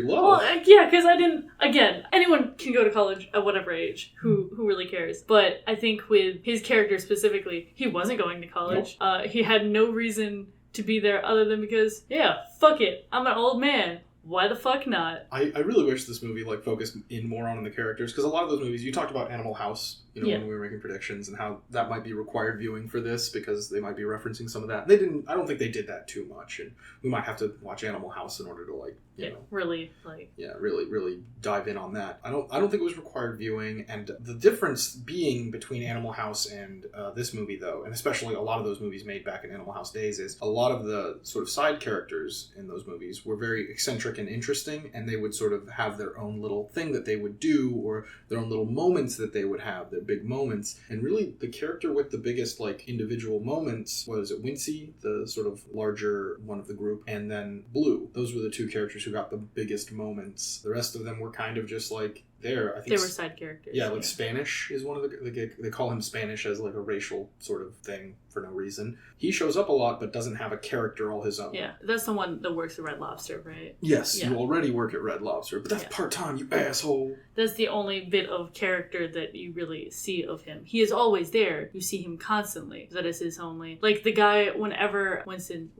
low. Well, yeah, because I didn't... Again, anyone can go to college at whatever age. Who really cares? But I think with his character specifically, he wasn't going to college. Nope. He had no reason to be there other than because, yeah, fuck it. I'm an old man. Why the fuck not? I really wish this movie, like, focused in more on the characters, because a lot of those movies, you talked about Animal House, when we were making predictions, and how that might be required viewing for this, because they might be referencing some of that. I don't think they did that too much, and we might have to watch Animal House in order to, like, you know. Really, like... Yeah, really dive in on that. I don't think it was required viewing, and the difference being between Animal House and this movie, though, and especially a lot of those movies made back in Animal House days, is a lot of the sort of side characters in those movies were very eccentric and interesting, and they would sort of have their own little thing that they would do, or their own little moments that they would have, their big moments. And really, the character with the biggest, like, individual moments was Wincy, the sort of larger one of the group, and then Blue. Those were the 2 characters who got the biggest moments. The rest of them were kind of just like there. I think they were side characters. Yeah, like Spanish is one of the... They call him Spanish as like a racial sort of thing for no reason. He shows up a lot but doesn't have a character all his own. Yeah, that's the one that works at Red Lobster, right? Yes, yeah. You already work at Red Lobster, but that's part-time, you asshole. That's the only bit of character that you really see of him. He is always there. You see him constantly. That is his only... Like, the guy, whenever... Winston?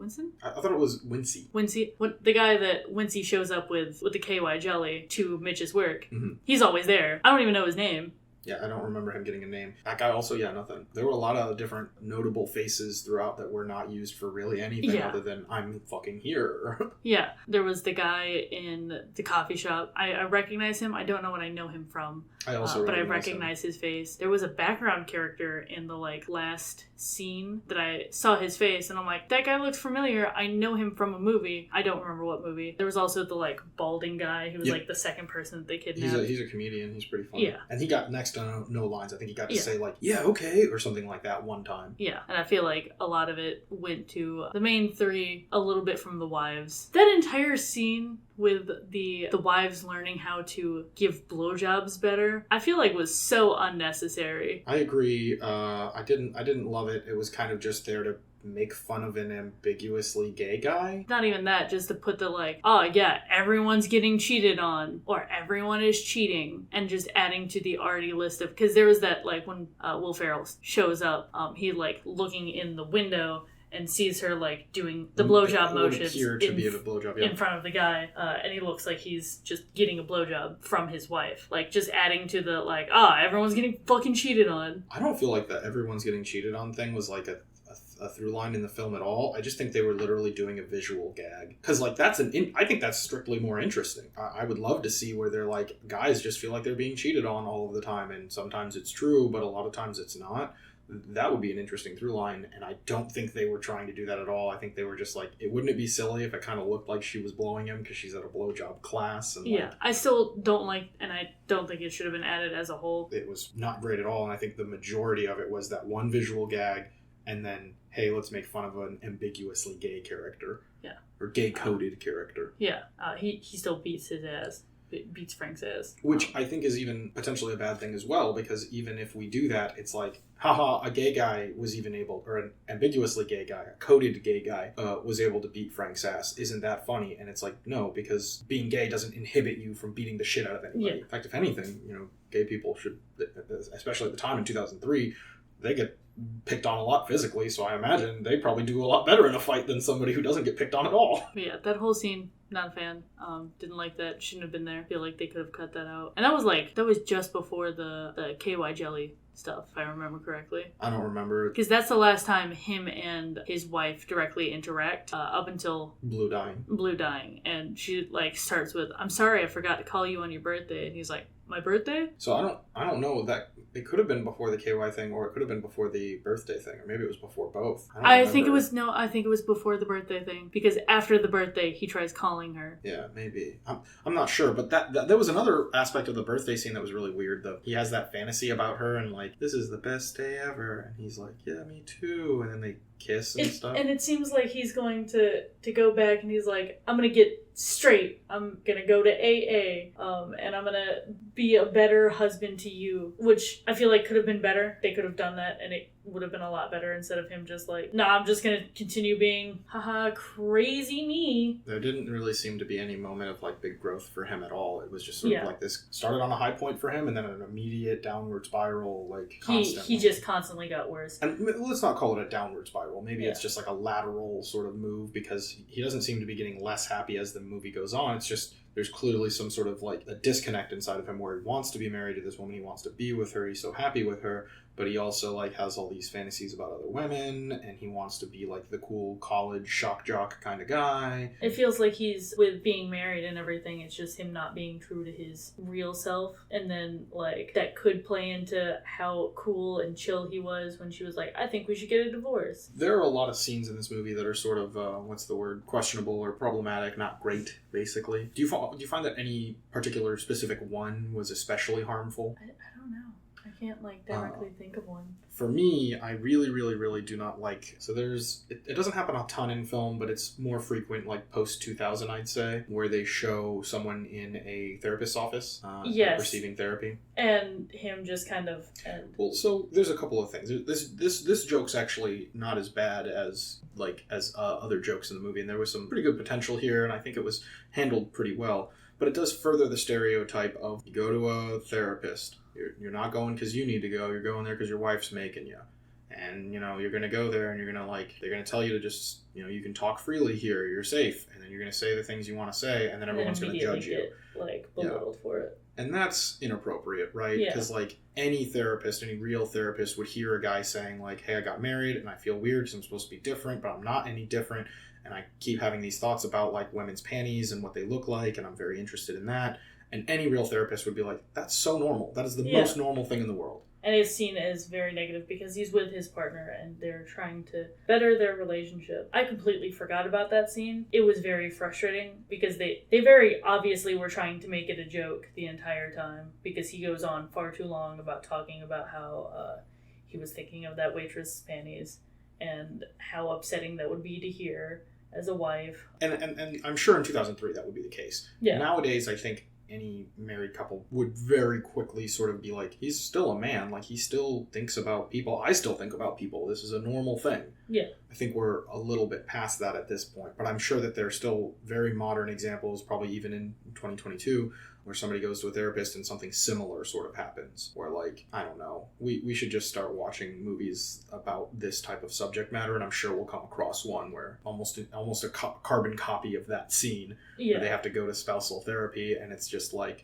I thought it was Wincy. The guy that Wincy shows up with the KY jelly to Mitch's work, mm-hmm. He's always there. I don't even know his name. Yeah, I don't remember him getting a name. That guy also, nothing. There were a lot of different notable faces throughout that were not used for really anything other than, I'm fucking here. Yeah, there was the guy in the coffee shop. I recognize him. I don't know what I know him from. I also but I recognize his face. There was a background character in the, like, last scene that I saw his face, and I'm like, that guy looks familiar. I know him from a movie. I don't remember what movie. There was also the, like, balding guy who was, like, the second person that they kidnapped. He's a comedian. He's pretty funny. Yeah. And he got next to no lines. I think he got to say, like, yeah, okay, or something like that one time. Yeah, and I feel like a lot of it went to the main 3, a little bit from the wives. That entire scene with the wives learning how to give blowjobs better, I feel like was so unnecessary. I agree. I didn't love it. It was kind of just there to make fun of an ambiguously gay guy. Not even that, just to put the, like, oh yeah, everyone's getting cheated on, or everyone is cheating, and just adding to the already list of... Because there was that, like, when Will Ferrell shows up, he, like, looking in the window and sees her, like, doing the blowjob motions in front of the guy, and he looks like he's just getting a blowjob from his wife. Like, just adding to the, like, everyone's getting fucking cheated on. I don't feel like that everyone's getting cheated on thing was, like, a through line in the film at all. I just think they were literally doing a visual gag. Because, like, I think that's strictly more interesting. I would love to see where they're like, guys just feel like they're being cheated on all of the time, and sometimes it's true, but a lot of times it's not. That would be an interesting through line, and I don't think they were trying to do that at all. I think they were just like, wouldn't it be silly if it kind of looked like she was blowing him because she's at a blowjob class? And yeah, I still don't like, and I don't think it should have been added as a whole. It was not great at all, and I think the majority of it was that one visual gag, and then, hey, let's make fun of an ambiguously gay character. Yeah. Or gay-coded character. Yeah, he still beats his ass. Beats Frank's ass. Which I think is even potentially a bad thing as well, because even if we do that, it's like, haha, a gay guy was even able, or an ambiguously gay guy, a coded gay guy, was able to beat Frank's ass. Isn't that funny? And it's like, no, because being gay doesn't inhibit you from beating the shit out of anybody. Yeah. In fact, if anything, gay people should, especially at the time in 2003, they get picked on a lot physically, so I imagine they probably do a lot better in a fight than somebody who doesn't get picked on at all. But yeah, that whole scene, not a fan. Didn't like that. Shouldn't have been there. Feel like they could have cut that out. And that was just before the KY jelly stuff, if I remember correctly. I don't remember. Because that's the last time him and his wife directly interact, up until Blue dying. And she, like, starts with, I'm sorry I forgot to call you on your birthday. And he's like, my birthday? So I don't know that it could have been before the KY thing, or it could have been before the birthday thing, or maybe it was before both. I think it was before the birthday thing, because after the birthday he tries calling her. Yeah, maybe. I'm not sure, but that there was another aspect of the birthday scene that was really weird, though. He has that fantasy about her, and like, this is the best day ever, and he's like, yeah, me too, and then they kiss and stuff. And it seems like he's going to go back, and he's like, I'm gonna get straight. I'm gonna go to AA, and I'm gonna be a better husband to you, which I feel like could have been better. They could have done that, and it would have been a lot better instead of him just like, nah, I'm just gonna continue being, haha, crazy me. There didn't really seem to be any moment of like big growth for him at all. It was just sort of like this started on a high point for him, and then an immediate downward spiral, like constantly. He just constantly got worse. And let's not call it a downward spiral. Maybe it's just like a lateral sort of move, because he doesn't seem to be getting less happy as the movie goes on. It's just there's clearly some sort of like a disconnect inside of him where he wants to be married to this woman, he wants to be with her, he's so happy with her, but he also like has all these fantasies about other women, and he wants to be like the cool college shock jock kind of guy. It feels like he's, with being married and everything, it's just him not being true to his real self, and then like that could play into how cool and chill he was when she was like, I think we should get a divorce. There are a lot of scenes in this movie that are sort of what's the word, questionable or problematic, not great, basically. Do you find that any particular specific one was especially harmful? I don't know. I can't like directly think of one. For me, I really, really, really do not like... So there's... It doesn't happen a ton in film, but it's more frequent, like post-2000, I'd say, where they show someone in a therapist's office receiving therapy. And him just kind of... Well, so there's a couple of things. This joke's actually not as bad as other jokes in the movie, and there was some pretty good potential here, and I think it was handled pretty well. But it does further the stereotype of, you go to a therapist. You're not going because you need to go. You're going there because your wife's making you. And, you're going to go there and you're going to they're going to tell you to just, you can talk freely here. You're safe. And then you're going to say the things you want to say. And then everyone's going to judge you. Belittled for it. And that's inappropriate, right? Because, any therapist, any real therapist would hear a guy saying, hey, I got married and I feel weird because I'm supposed to be different, but I'm not any different. And I keep having these thoughts about, women's panties and what they look like, and I'm very interested in that. And any real therapist would be like, that's so normal. That is the most normal thing in the world. And it's seen as very negative because he's with his partner and they're trying to better their relationship. I completely forgot about that scene. It was very frustrating because they very obviously were trying to make it a joke the entire time, because he goes on far too long about talking about how he was thinking of that waitress' panties and how upsetting that would be to hear as a wife. And I'm sure in 2003 that would be the case. Yeah. Nowadays, I think any married couple would very quickly sort of be like, he's still a man. He still thinks about people. I still think about people. This is a normal thing. Yeah. I think we're a little bit past that at this point. But I'm sure that there are still very modern examples, probably even in 2022, where somebody goes to a therapist and something similar sort of happens. Where, I don't know, we should just start watching movies about this type of subject matter, and I'm sure we'll come across one where almost a carbon copy of that scene, where they have to go to spousal therapy, and it's just I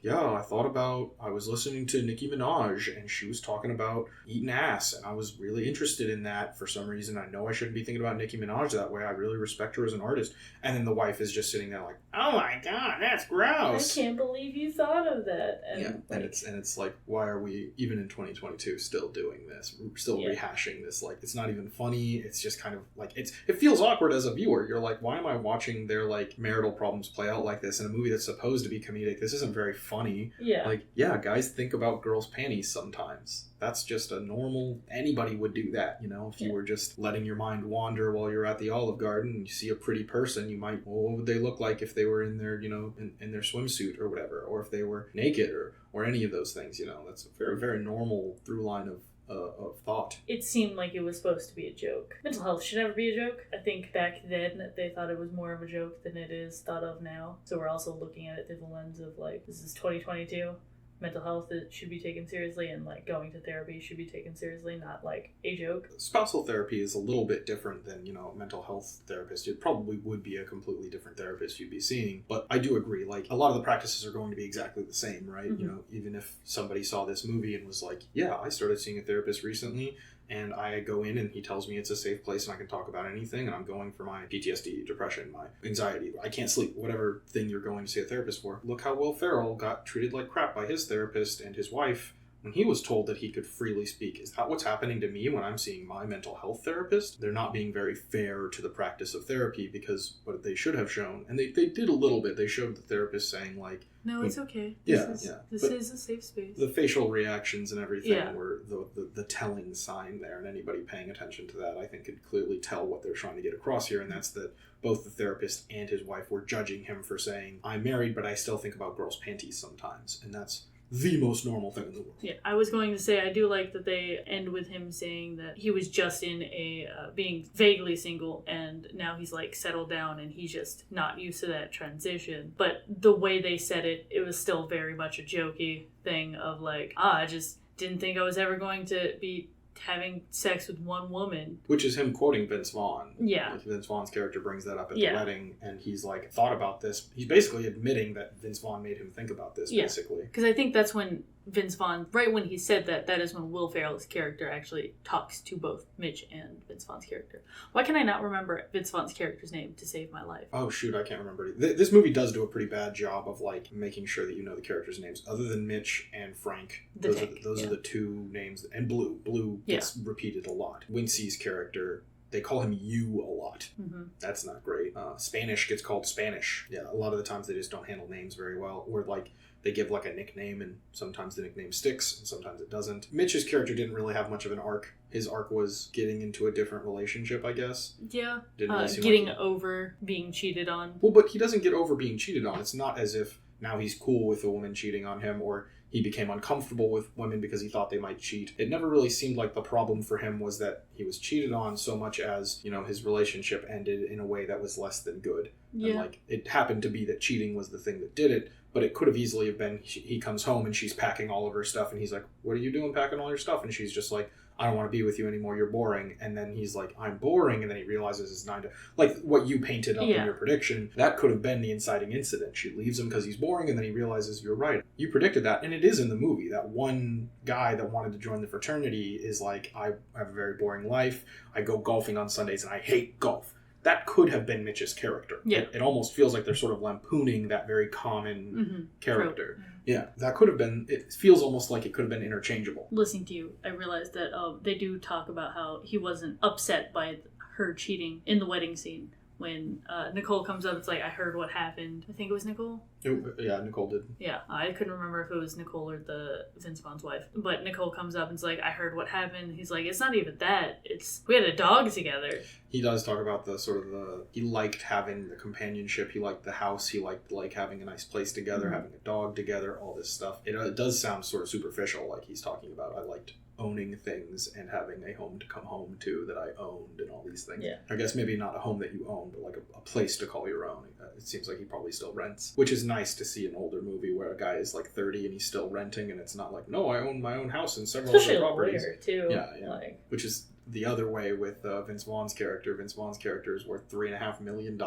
was listening to Nicki Minaj, and she was talking about eating ass, and I was really interested in that for some reason. I know I shouldn't be thinking about Nicki Minaj that way. I really respect her as an artist. And then the wife is just sitting there like, oh my God, that's gross. I can't believe you thought of that. And it's like, why are we, even in 2022, still doing this? Still rehashing this? It's not even funny. It's just kind of it feels awkward as a viewer. You're like, why am I watching their marital problems play out like this in a movie that's supposed to be comedic? This isn't very funny. Yeah. Guys think about girls' panties sometimes. That's just a normal, anybody would do that, if you were just letting your mind wander while you're at the Olive Garden and you see a pretty person, you might, what would they look like if they were in their, in their swimsuit or whatever, or if they were naked or any of those things, that's a very, very normal through line of thought. It seemed like it was supposed to be a joke. Mental health should never be a joke. I think back then they thought it was more of a joke than it is thought of now. So we're also looking at it through the lens of this is 2022. Mental health should be taken seriously, and going to therapy should be taken seriously, not a joke. Spousal therapy is a little bit different than, mental health therapist. It probably would be a completely different therapist you'd be seeing. But I do agree, a lot of the practices are going to be exactly the same, right? Mm-hmm. Even if somebody saw this movie and was like, yeah, I started seeing a therapist recently, and I go in and he tells me it's a safe place and I can talk about anything, and I'm going for my PTSD, depression, my anxiety, I can't sleep, whatever thing you're going to see a therapist for. Look how Will Ferrell got treated like crap by his therapist and his wife when he was told that he could freely speak, is that what's happening to me when I'm seeing my mental health therapist? They're not being very fair to the practice of therapy, because what they should have shown, and they did a little bit, they showed the therapist saying, like... No, it's okay. This is a safe space. The facial reactions and everything were the telling sign there, and anybody paying attention to that, I think, could clearly tell what they're trying to get across here, and that's that both the therapist and his wife were judging him for saying, I'm married, but I still think about girls' panties sometimes, and that's the most normal thing in the world. Yeah, I was going to say, I do like that they end with him saying that he was just in a, being vaguely single, and now he's, like, settled down, and he's just not used to that transition. But the way they said it, it was still very much a jokey thing of, like, I just didn't think I was ever going to be having sex with one woman. Which is him quoting Vince Vaughn. Yeah. Like Vince Vaughn's character brings that up at the wedding, and he's like, thought about this. He's basically admitting that Vince Vaughn made him think about this, basically. Because I think that's when Vince Vaughn, right when he said that, that is when Will Ferrell's character actually talks to both Mitch and Vince Vaughn's character. Why can I not remember Vince Vaughn's character's name to save my life? Oh, shoot, I can't remember. This movie does do a pretty bad job of, like, making sure that you know the characters' names. Other than Mitch and Frank, those are the two names. And Blue. Blue gets repeated a lot. Wincy's character, they call him you a lot. Mm-hmm. That's not great. Spanish gets called Spanish. Yeah, a lot of the times they just don't handle names very well. Or, like, they give, like, a nickname, and sometimes the nickname sticks, and sometimes it doesn't. Mitch's character didn't really have much of an arc. His arc was getting into a different relationship, I guess. Yeah. Didn't really seem getting like over being cheated on. Well, but he doesn't get over being cheated on. It's not as if now he's cool with a woman cheating on him, or he became uncomfortable with women because he thought they might cheat. It never really seemed like the problem for him was that he was cheated on so much as, you know, his relationship ended in a way that was less than good. Yeah. And, like, it happened to be that cheating was the thing that did it, but it could have easily have been he comes home and she's packing all of her stuff, and he's like, what are you doing packing all your stuff? And she's just like, I don't want to be with you anymore, you're boring. And then he's like, I'm boring, and then he realizes it's 9 to... Like, what you painted up in your prediction, that could have been the inciting incident. She leaves him because he's boring, and then he realizes, you're right. You predicted that, and it is in the movie. That one guy that wanted to join the fraternity is like, I have a very boring life, I go golfing on Sundays, and I hate golf. That could have been Mitch's character. Yeah. It almost feels like they're sort of lampooning that very common character. Yeah, that could have been... It feels almost like it could have been interchangeable. Listening to you, I realized that they do talk about how he wasn't upset by her cheating in the wedding scene. When Nicole comes up, it's like, I heard what happened. I think it was Nicole? Yeah, Nicole did. Yeah, I couldn't remember if it was Nicole or the Vince Vaughn's wife. But Nicole comes up and it's like, I heard what happened. He's like, it's not even that. It's, we had a dog together. He does talk about the sort of the... He liked having the companionship. He liked the house. He liked, like, having a nice place together, having a dog together, all this stuff. It does sound sort of superficial, like he's talking about. I liked owning things and having a home to come home to that I owned and all these things. Yeah. I guess maybe not a home that you own, but like a place to call your own. It seems like he probably still rents, which is nice to see an older movie where a guy is like 30 and he's still renting, and it's not like, no, I own my own house and several other properties. Especially too. Yeah. Like... Which is the other way with Vince Vaughn's character. Vince Vaughn's character is worth $3.5 million.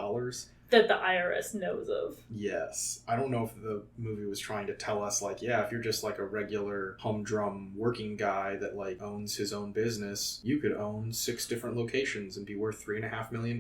That the IRS knows of. Yes. I don't know if the movie was trying to tell us, like, yeah, if you're just like a regular humdrum working guy that like owns his own business, you could own 6 different locations and be worth $3.5 million.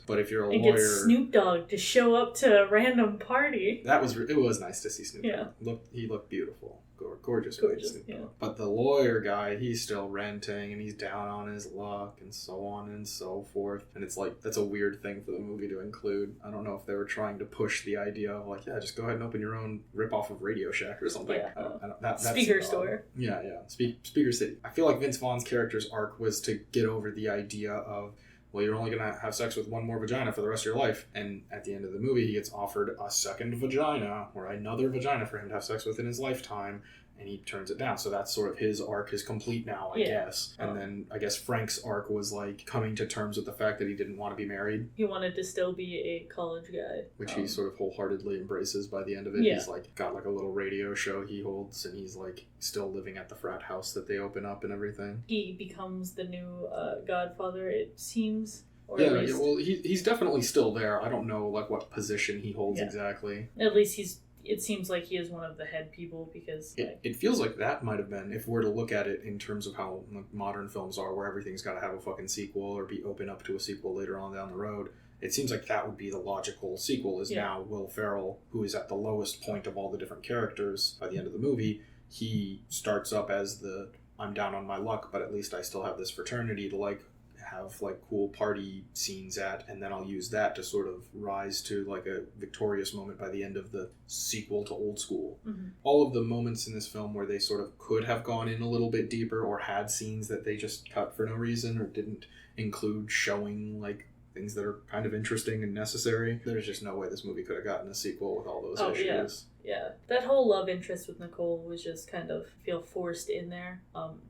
But if you're a lawyer... And get Snoop Dogg to show up to a random party. It was nice to see Snoop Dogg. He looked beautiful. Gorgeous. Yeah. But the lawyer guy, he's still renting and he's down on his luck and so on and so forth. And it's like, that's a weird thing for the movie to include. I don't know if they were trying to push the idea of like, yeah, just go ahead and open your own ripoff of Radio Shack or something. Yeah. Speaker Store. Yeah. Speaker City. I feel like Vince Vaughn's character's arc was to get over the idea of, well, you're only going to have sex with one more vagina for the rest of your life. And at the end of the movie, he gets offered a second vagina, or another vagina for him to have sex with in his lifetime, and he turns it down. So that's sort of his arc is complete now, I guess. And then I guess Frank's arc was like coming to terms with the fact that he didn't want to be married. He wanted to still be a college guy. Which he sort of wholeheartedly embraces by the end of it. Yeah. He's like got like a little radio show he holds, and he's like still living at the frat house that they open up and everything. He becomes the new godfather, it seems. Yeah, well, he's definitely still there. I don't know like what position he holds exactly. At least it seems like he is one of the head people, because... It feels like that might have been, if we're to look at it in terms of how modern films are, where everything's got to have a fucking sequel or be open up to a sequel later on down the road, it seems like that would be the logical sequel, is now Will Ferrell, who is at the lowest point of all the different characters by the end of the movie. he starts up as the I'm down on my luck, but at least I still have this fraternity to like have like cool party scenes at, and then I'll use that to sort of rise to like a victorious moment by the end of the sequel to Old School. Mm-hmm. All of the moments in this film where they sort of could have gone in a little bit deeper or had scenes that they just cut for no reason or didn't include showing like things that are kind of interesting and necessary. There's just no way this movie could have gotten a sequel with all those issues. Yeah. That whole love interest with Nicole was just kind of feel forced in there,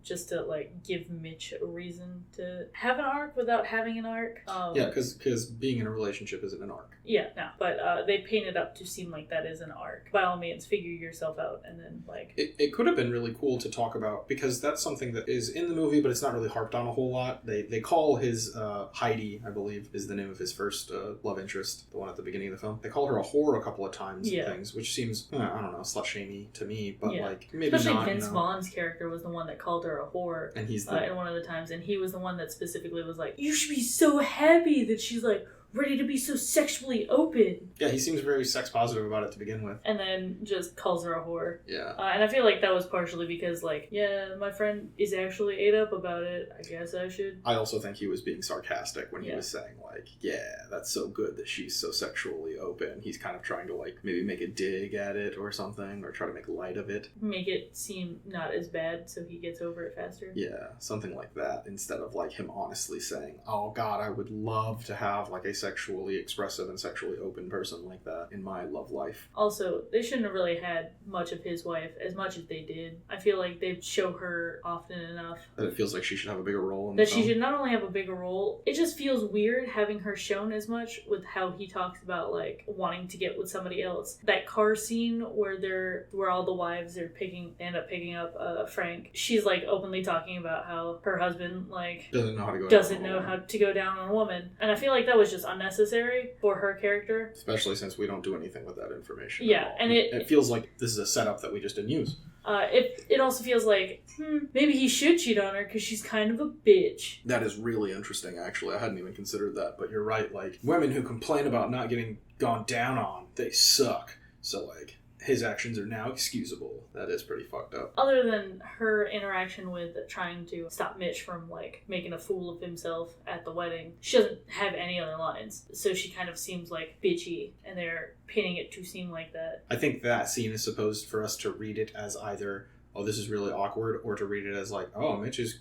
just to like give Mitch a reason to have an arc without having an arc. Yeah, because being in a relationship isn't an arc. Yeah, no. But they paint it up to seem like that is an arc. By all means, figure yourself out, and then like... It could have been really cool to talk about, because that's something that is in the movie, but it's not really harped on a whole lot. They call his Heidi, I believe, is the name of his first love interest, the one at the beginning of the film. They call her a whore a couple of times and things, which seems, I don't know, slut-shamey to me, but like, maybe especially not. Vince Vaughn's character was the one that called her a whore. And he's in one of the times, and he was the one that specifically was like, you should be so happy that she's like ready to be so sexually open. Yeah, he seems very sex positive about it to begin with. And then just calls her a whore. Yeah. And I feel like that was partially because, like, yeah, my friend is actually ate up about it. I guess I should. I also think he was being sarcastic when he was saying, like, yeah, that's so good that she's so sexually open. He's kind of trying to, like, maybe make a dig at it or something, or try to make light of it. Make it seem not as bad so he gets over it faster. Yeah, something like that, instead of, like, him honestly saying, oh, God, I would love to have, like, a sexually expressive and sexually open person like that in my love life. Also, they shouldn't have really had much of his wife as much as they did. I feel like they show her often enough that it feels like she should have a bigger role in that the film. She should not only have a bigger role, it just feels weird having her shown as much with how he talks about like wanting to get with somebody else. That car scene where all the wives end up picking up Frank. She's like openly talking about how her husband like doesn't know how to go down on a woman, and I feel like that was just unnecessary for her character. Especially since we don't do anything with that information. Yeah, and it feels like this is a setup that we just didn't use. It also feels like, maybe he should cheat on her because she's kind of a bitch. That is really interesting, actually. I hadn't even considered that, but you're right. Like, women who complain about not getting gone down on, they suck. So, like, his actions are now excusable. That is pretty fucked up. Other than her interaction with trying to stop Mitch from, like, making a fool of himself at the wedding, she doesn't have any other lines. So she kind of seems, like, bitchy, and they're painting it to seem like that. I think that scene is supposed for us to read it as either, oh, this is really awkward, or to read it as, like, oh, Mitch is,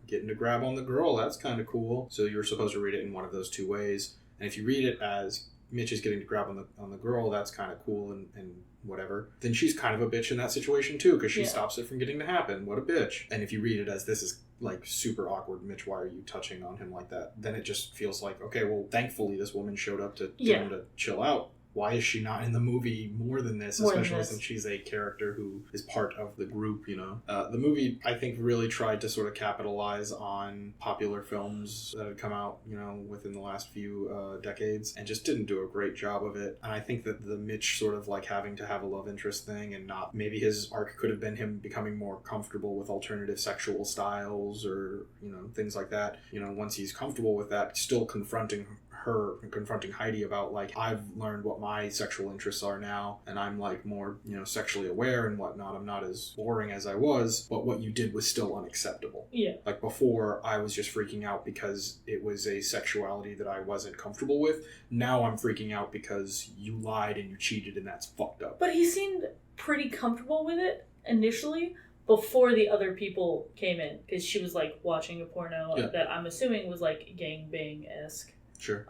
getting to grab on the girl. That's kind of cool. So you're supposed to read it in one of those two ways. And if you read it as Mitch is getting to grab on the girl, that's kind of cool and whatever, then she's kind of a bitch in that situation too, because she stops it from getting to happen. What a bitch. And if you read it as this is like super awkward, Mitch, why are you touching on him like that? Then it just feels like, okay, well, thankfully this woman showed up to get him to chill out. Why is she not in the movie more than this, especially since she's a character who is part of the group, The movie, I think, really tried to sort of capitalize on popular films that had come out, within the last few decades, and just didn't do a great job of it. And I think that the Mitch sort of like having to have a love interest thing and not, maybe his arc could have been him becoming more comfortable with alternative sexual styles or, things like that. Once he's comfortable with that, still confronting her and confronting Heidi about like, I've learned what my sexual interests are now, and I'm like more, sexually aware and whatnot. I'm not as boring as I was, but what you did was still unacceptable. Yeah. Like before, I was just freaking out because it was a sexuality that I wasn't comfortable with. Now I'm freaking out because you lied and you cheated, and that's fucked up. But he seemed pretty comfortable with it initially, before the other people came in, because she was like watching a porno that I'm assuming was like gangbang-esque. Sure.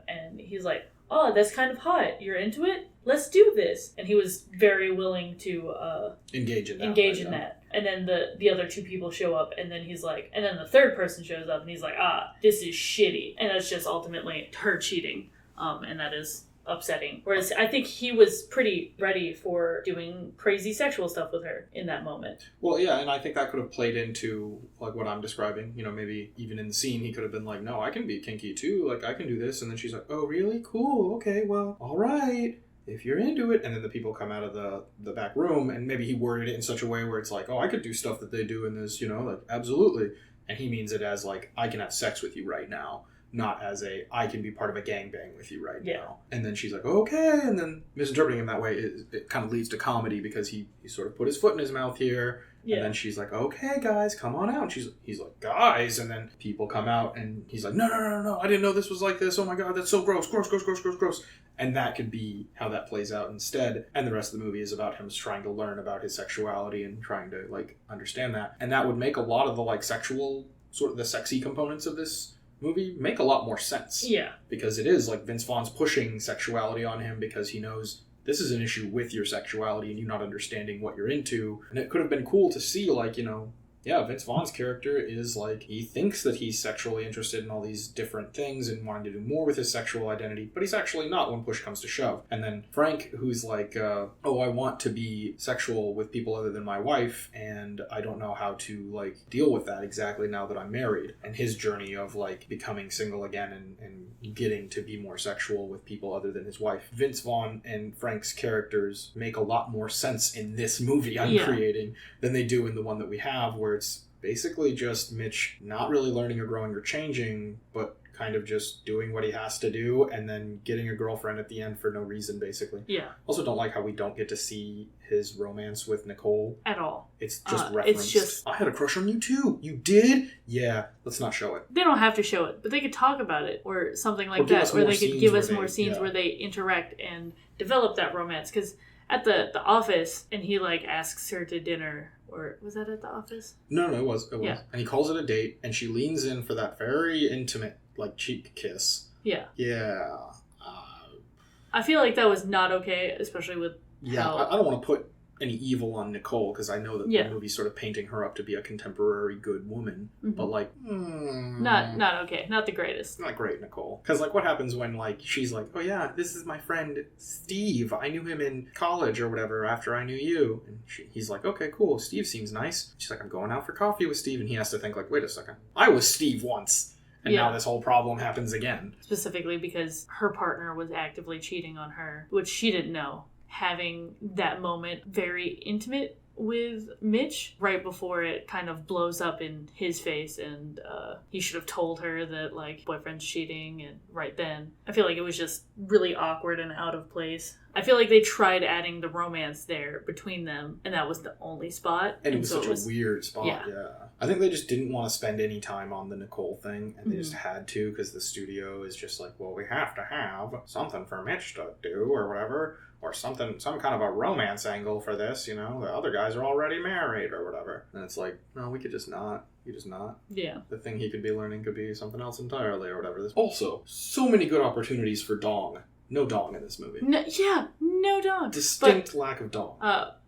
And he's like, oh, that's kind of hot. You're into it? Let's do this. And he was very willing to engage in that. And then the other two people show up, and then he's like, and then the third person shows up, and he's like, this is shitty. And that's just ultimately her cheating. And that is upsetting. Whereas I think he was pretty ready for doing crazy sexual stuff with her in that moment. Well, yeah, and I think that could have played into like what I'm describing. Maybe even in the scene he could have been like, no, I can be kinky too. Like, I can do this. And then she's like, oh, really? Cool. Okay, well, all right. If you're into it. And then the people come out of the back room, and maybe he worded it in such a way where it's like, oh, I could do stuff that they do in this, like, absolutely. And he means it as like, I can have sex with you right now. not as I can be part of a gangbang with you right now. And then she's like, okay, and then misinterpreting him that way, it kind of leads to comedy because he sort of put his foot in his mouth here. Yeah. And then she's like, okay, guys, come on out. And he's like, guys. And then people come out and he's like, no. I didn't know this was like this. Oh my God, that's so gross. And that could be how that plays out instead. And the rest of the movie is about him trying to learn about his sexuality and trying to like understand that. And that would make a lot of the like sexual, sort of the sexy components of this movie make a lot more sense. Yeah. Because it is like Vince Vaughn's pushing sexuality on him because he knows this is an issue with your sexuality and you not understanding what you're into. And it could have been cool to see, like, you know, yeah, Vince Vaughn's character is like, he thinks that he's sexually interested in all these different things and wanting to do more with his sexual identity, but he's actually not when push comes to shove. And then Frank, who's like, I want to be sexual with people other than my wife, and I don't know how to, like, deal with that exactly now that I'm married. And his journey of, like, becoming single again and getting to be more sexual with people other than his wife. Vince Vaughn and Frank's characters make a lot more sense in this movie I'm creating than they do in the one that we have, where it's basically just Mitch not really learning or growing or changing, but kind of just doing what he has to do and then getting a girlfriend at the end for no reason, basically. Yeah. Also don't like how we don't get to see his romance with Nicole. At all. It's just referenced. It's just, I had a crush on you too. You did? Yeah. Let's not show it. They don't have to show it, but they could talk about it or something like that, or they could give us more scenes where they interact and develop that romance. Because at the office, and he like asks her to dinner. Or was that at the office? No, it was. Yeah. And he calls it a date, and she leans in for that very intimate, like, cheek kiss. Yeah. Yeah. I feel like that was not okay, especially with how... I don't want to put any evil on Nicole, because I know that the movie's sort of painting her up to be a contemporary good woman. Mm-hmm. But, like... Not okay. Not the greatest. Not great, Nicole. Because, like, what happens when, like, she's like, oh, yeah, this is my friend Steve. I knew him in college or whatever after I knew you. And he's like, okay, cool. Steve seems nice. She's like, I'm going out for coffee with Steve. And he has to think, like, wait a second. I was Steve once. And now this whole problem happens again. Specifically because her partner was actively cheating on her, which she didn't know. Having that moment very intimate with Mitch right before it kind of blows up in his face, and he should have told her that, like, boyfriend's cheating, and right then. I feel like it was just really awkward and out of place. I feel like they tried adding the romance there between them, and that was the only spot. And it was such a weird spot, yeah. I think they just didn't want to spend any time on the Nicole thing, and they just had to, because the studio is just like, well, we have to have something for Mitch to do, or whatever, or some kind of a romance angle for this, you know? The other guys are already married, or whatever. And it's like, no, we could just not. You just not. Yeah. The thing he could be learning could be something else entirely, or whatever. There's also so many good opportunities for dong. No dong in this movie. No dong. Distinct lack of dong.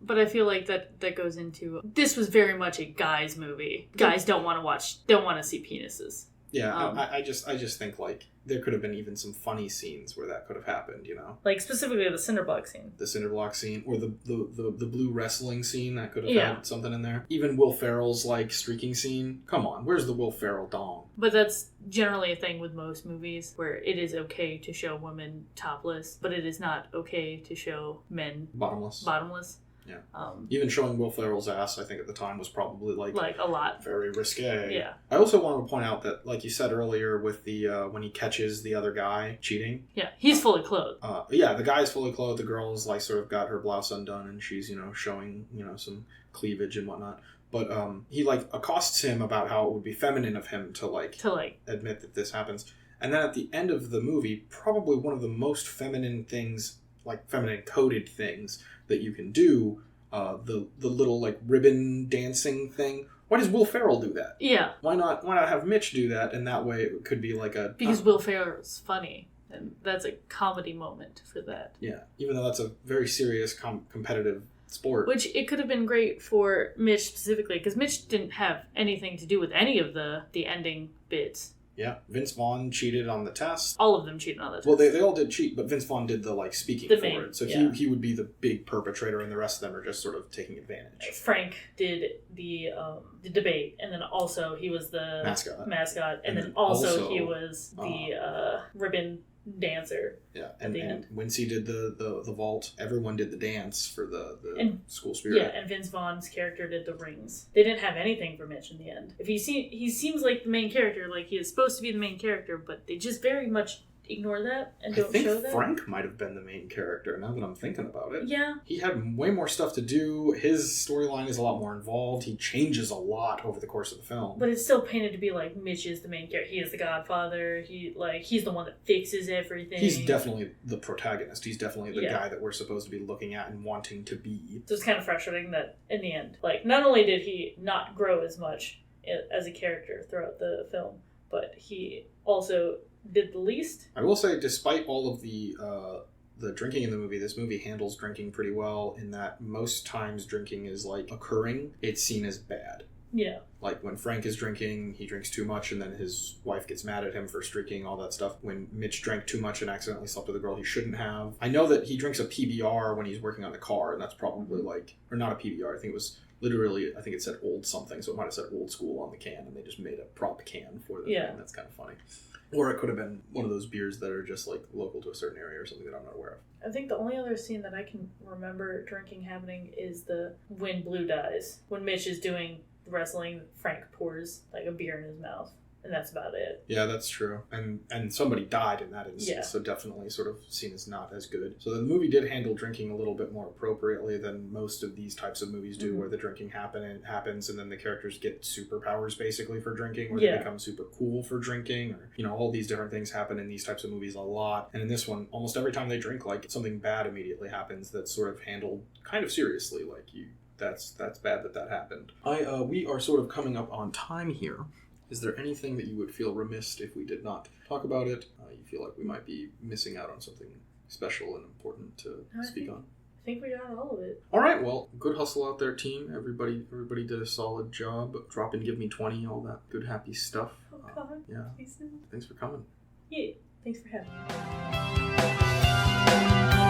But I feel like that goes into... This was very much a guy's movie. Guys don't want to see penises. Yeah, I just think, like, there could have been even some funny scenes where that could have happened, you know? Like, specifically the cinderblock scene. The cinderblock scene, or the blue wrestling scene, that could have had something in there. Even Will Ferrell's, like, streaking scene. Come on, where's the Will Ferrell dong? But that's generally a thing with most movies, where it is okay to show women topless, but it is not okay to show men... Bottomless. Yeah. Even showing Will Ferrell's ass, I think at the time, was probably like a lot. Very risque. Yeah. I also want to point out that, like you said earlier, with the when he catches the other guy cheating. Yeah, he's fully clothed. The guy's fully clothed. The girl's like sort of got her blouse undone, and she's showing some cleavage and whatnot. But he like accosts him about how it would be feminine of him to admit that this happens. And then at the end of the movie, probably one of the most feminine things, like feminine coded things that you can do, the little like ribbon dancing thing. Why does Will Ferrell do that? Yeah. Why not have Mitch do that? And that way it could be like a... Because Will Ferrell's funny. And that's a comedy moment for that. Yeah. Even though that's a very serious competitive sport. Which it could have been great for Mitch specifically, because Mitch didn't have anything to do with any of the ending bits. Yeah, Vince Vaughn cheated on the test. All of them cheated on the test. Well, they all did cheat, but Vince Vaughn did the speaking for it. So he would be the big perpetrator, and the rest of them are just sort of taking advantage. Frank did the debate, and then also he was the mascot, and then also he was the ribbon dancer. Yeah, and Wincy did the vault. Everyone did the dance for the school spirit. Yeah, and Vince Vaughn's character did the rings. They didn't have anything for Mitch in the end. He seems like the main character, like he is supposed to be the main character, but they just very much ignore that and don't show that. I think Frank might have been the main character, now that I'm thinking about it. Yeah. He had way more stuff to do. His storyline is a lot more involved. He changes a lot over the course of the film. But it's still painted to be like Mitch is the main character. He is the godfather. He's the one that fixes everything. He's definitely the protagonist. He's definitely the guy that we're supposed to be looking at and wanting to be. So it's kind of frustrating that in the end, like, not only did he not grow as much as a character throughout the film, but he also did the least. I will say, despite all of the drinking in the movie, this movie handles drinking pretty well in that most times drinking is like occurring, it's seen as bad. Yeah. Like when Frank is drinking, he drinks too much and then his wife gets mad at him for streaking, all that stuff. When Mitch drank too much and accidentally slept with a girl he shouldn't have. I know that he drinks a PBR when he's working on the car, and that's probably like, or not a PBR, I think it was literally, I think it said old something, so it might have said old school on the can, and they just made a prop can for the thing. That's kind of funny. Or it could have been one of those beers that are just like local to a certain area or something that I'm not aware of. I think the only other scene that I can remember drinking happening is when Blue dies. When Mitch is doing wrestling, Frank pours like a beer in his mouth. And that's about it. Yeah, that's true. And somebody died in that instance, so definitely sort of seen as not as good. So the movie did handle drinking a little bit more appropriately than most of these types of movies do, where the drinking happens and then the characters get superpowers basically for drinking, or they become super cool for drinking, or, all these different things happen in these types of movies a lot. And in this one, almost every time they drink, like, something bad immediately happens that's sort of handled kind of seriously, like, that's bad that happened. We are sort of coming up on time here. Is there anything that you would feel remiss if we did not talk about it? You feel like we might be missing out on something special and important to speak on? I think we got all of it. All right, well, good hustle out there, team. Everybody did a solid job. Drop in, give me 20, all that good, happy stuff. Oh, God. Yeah. Please no. Thanks for coming. Yeah, thanks for having me.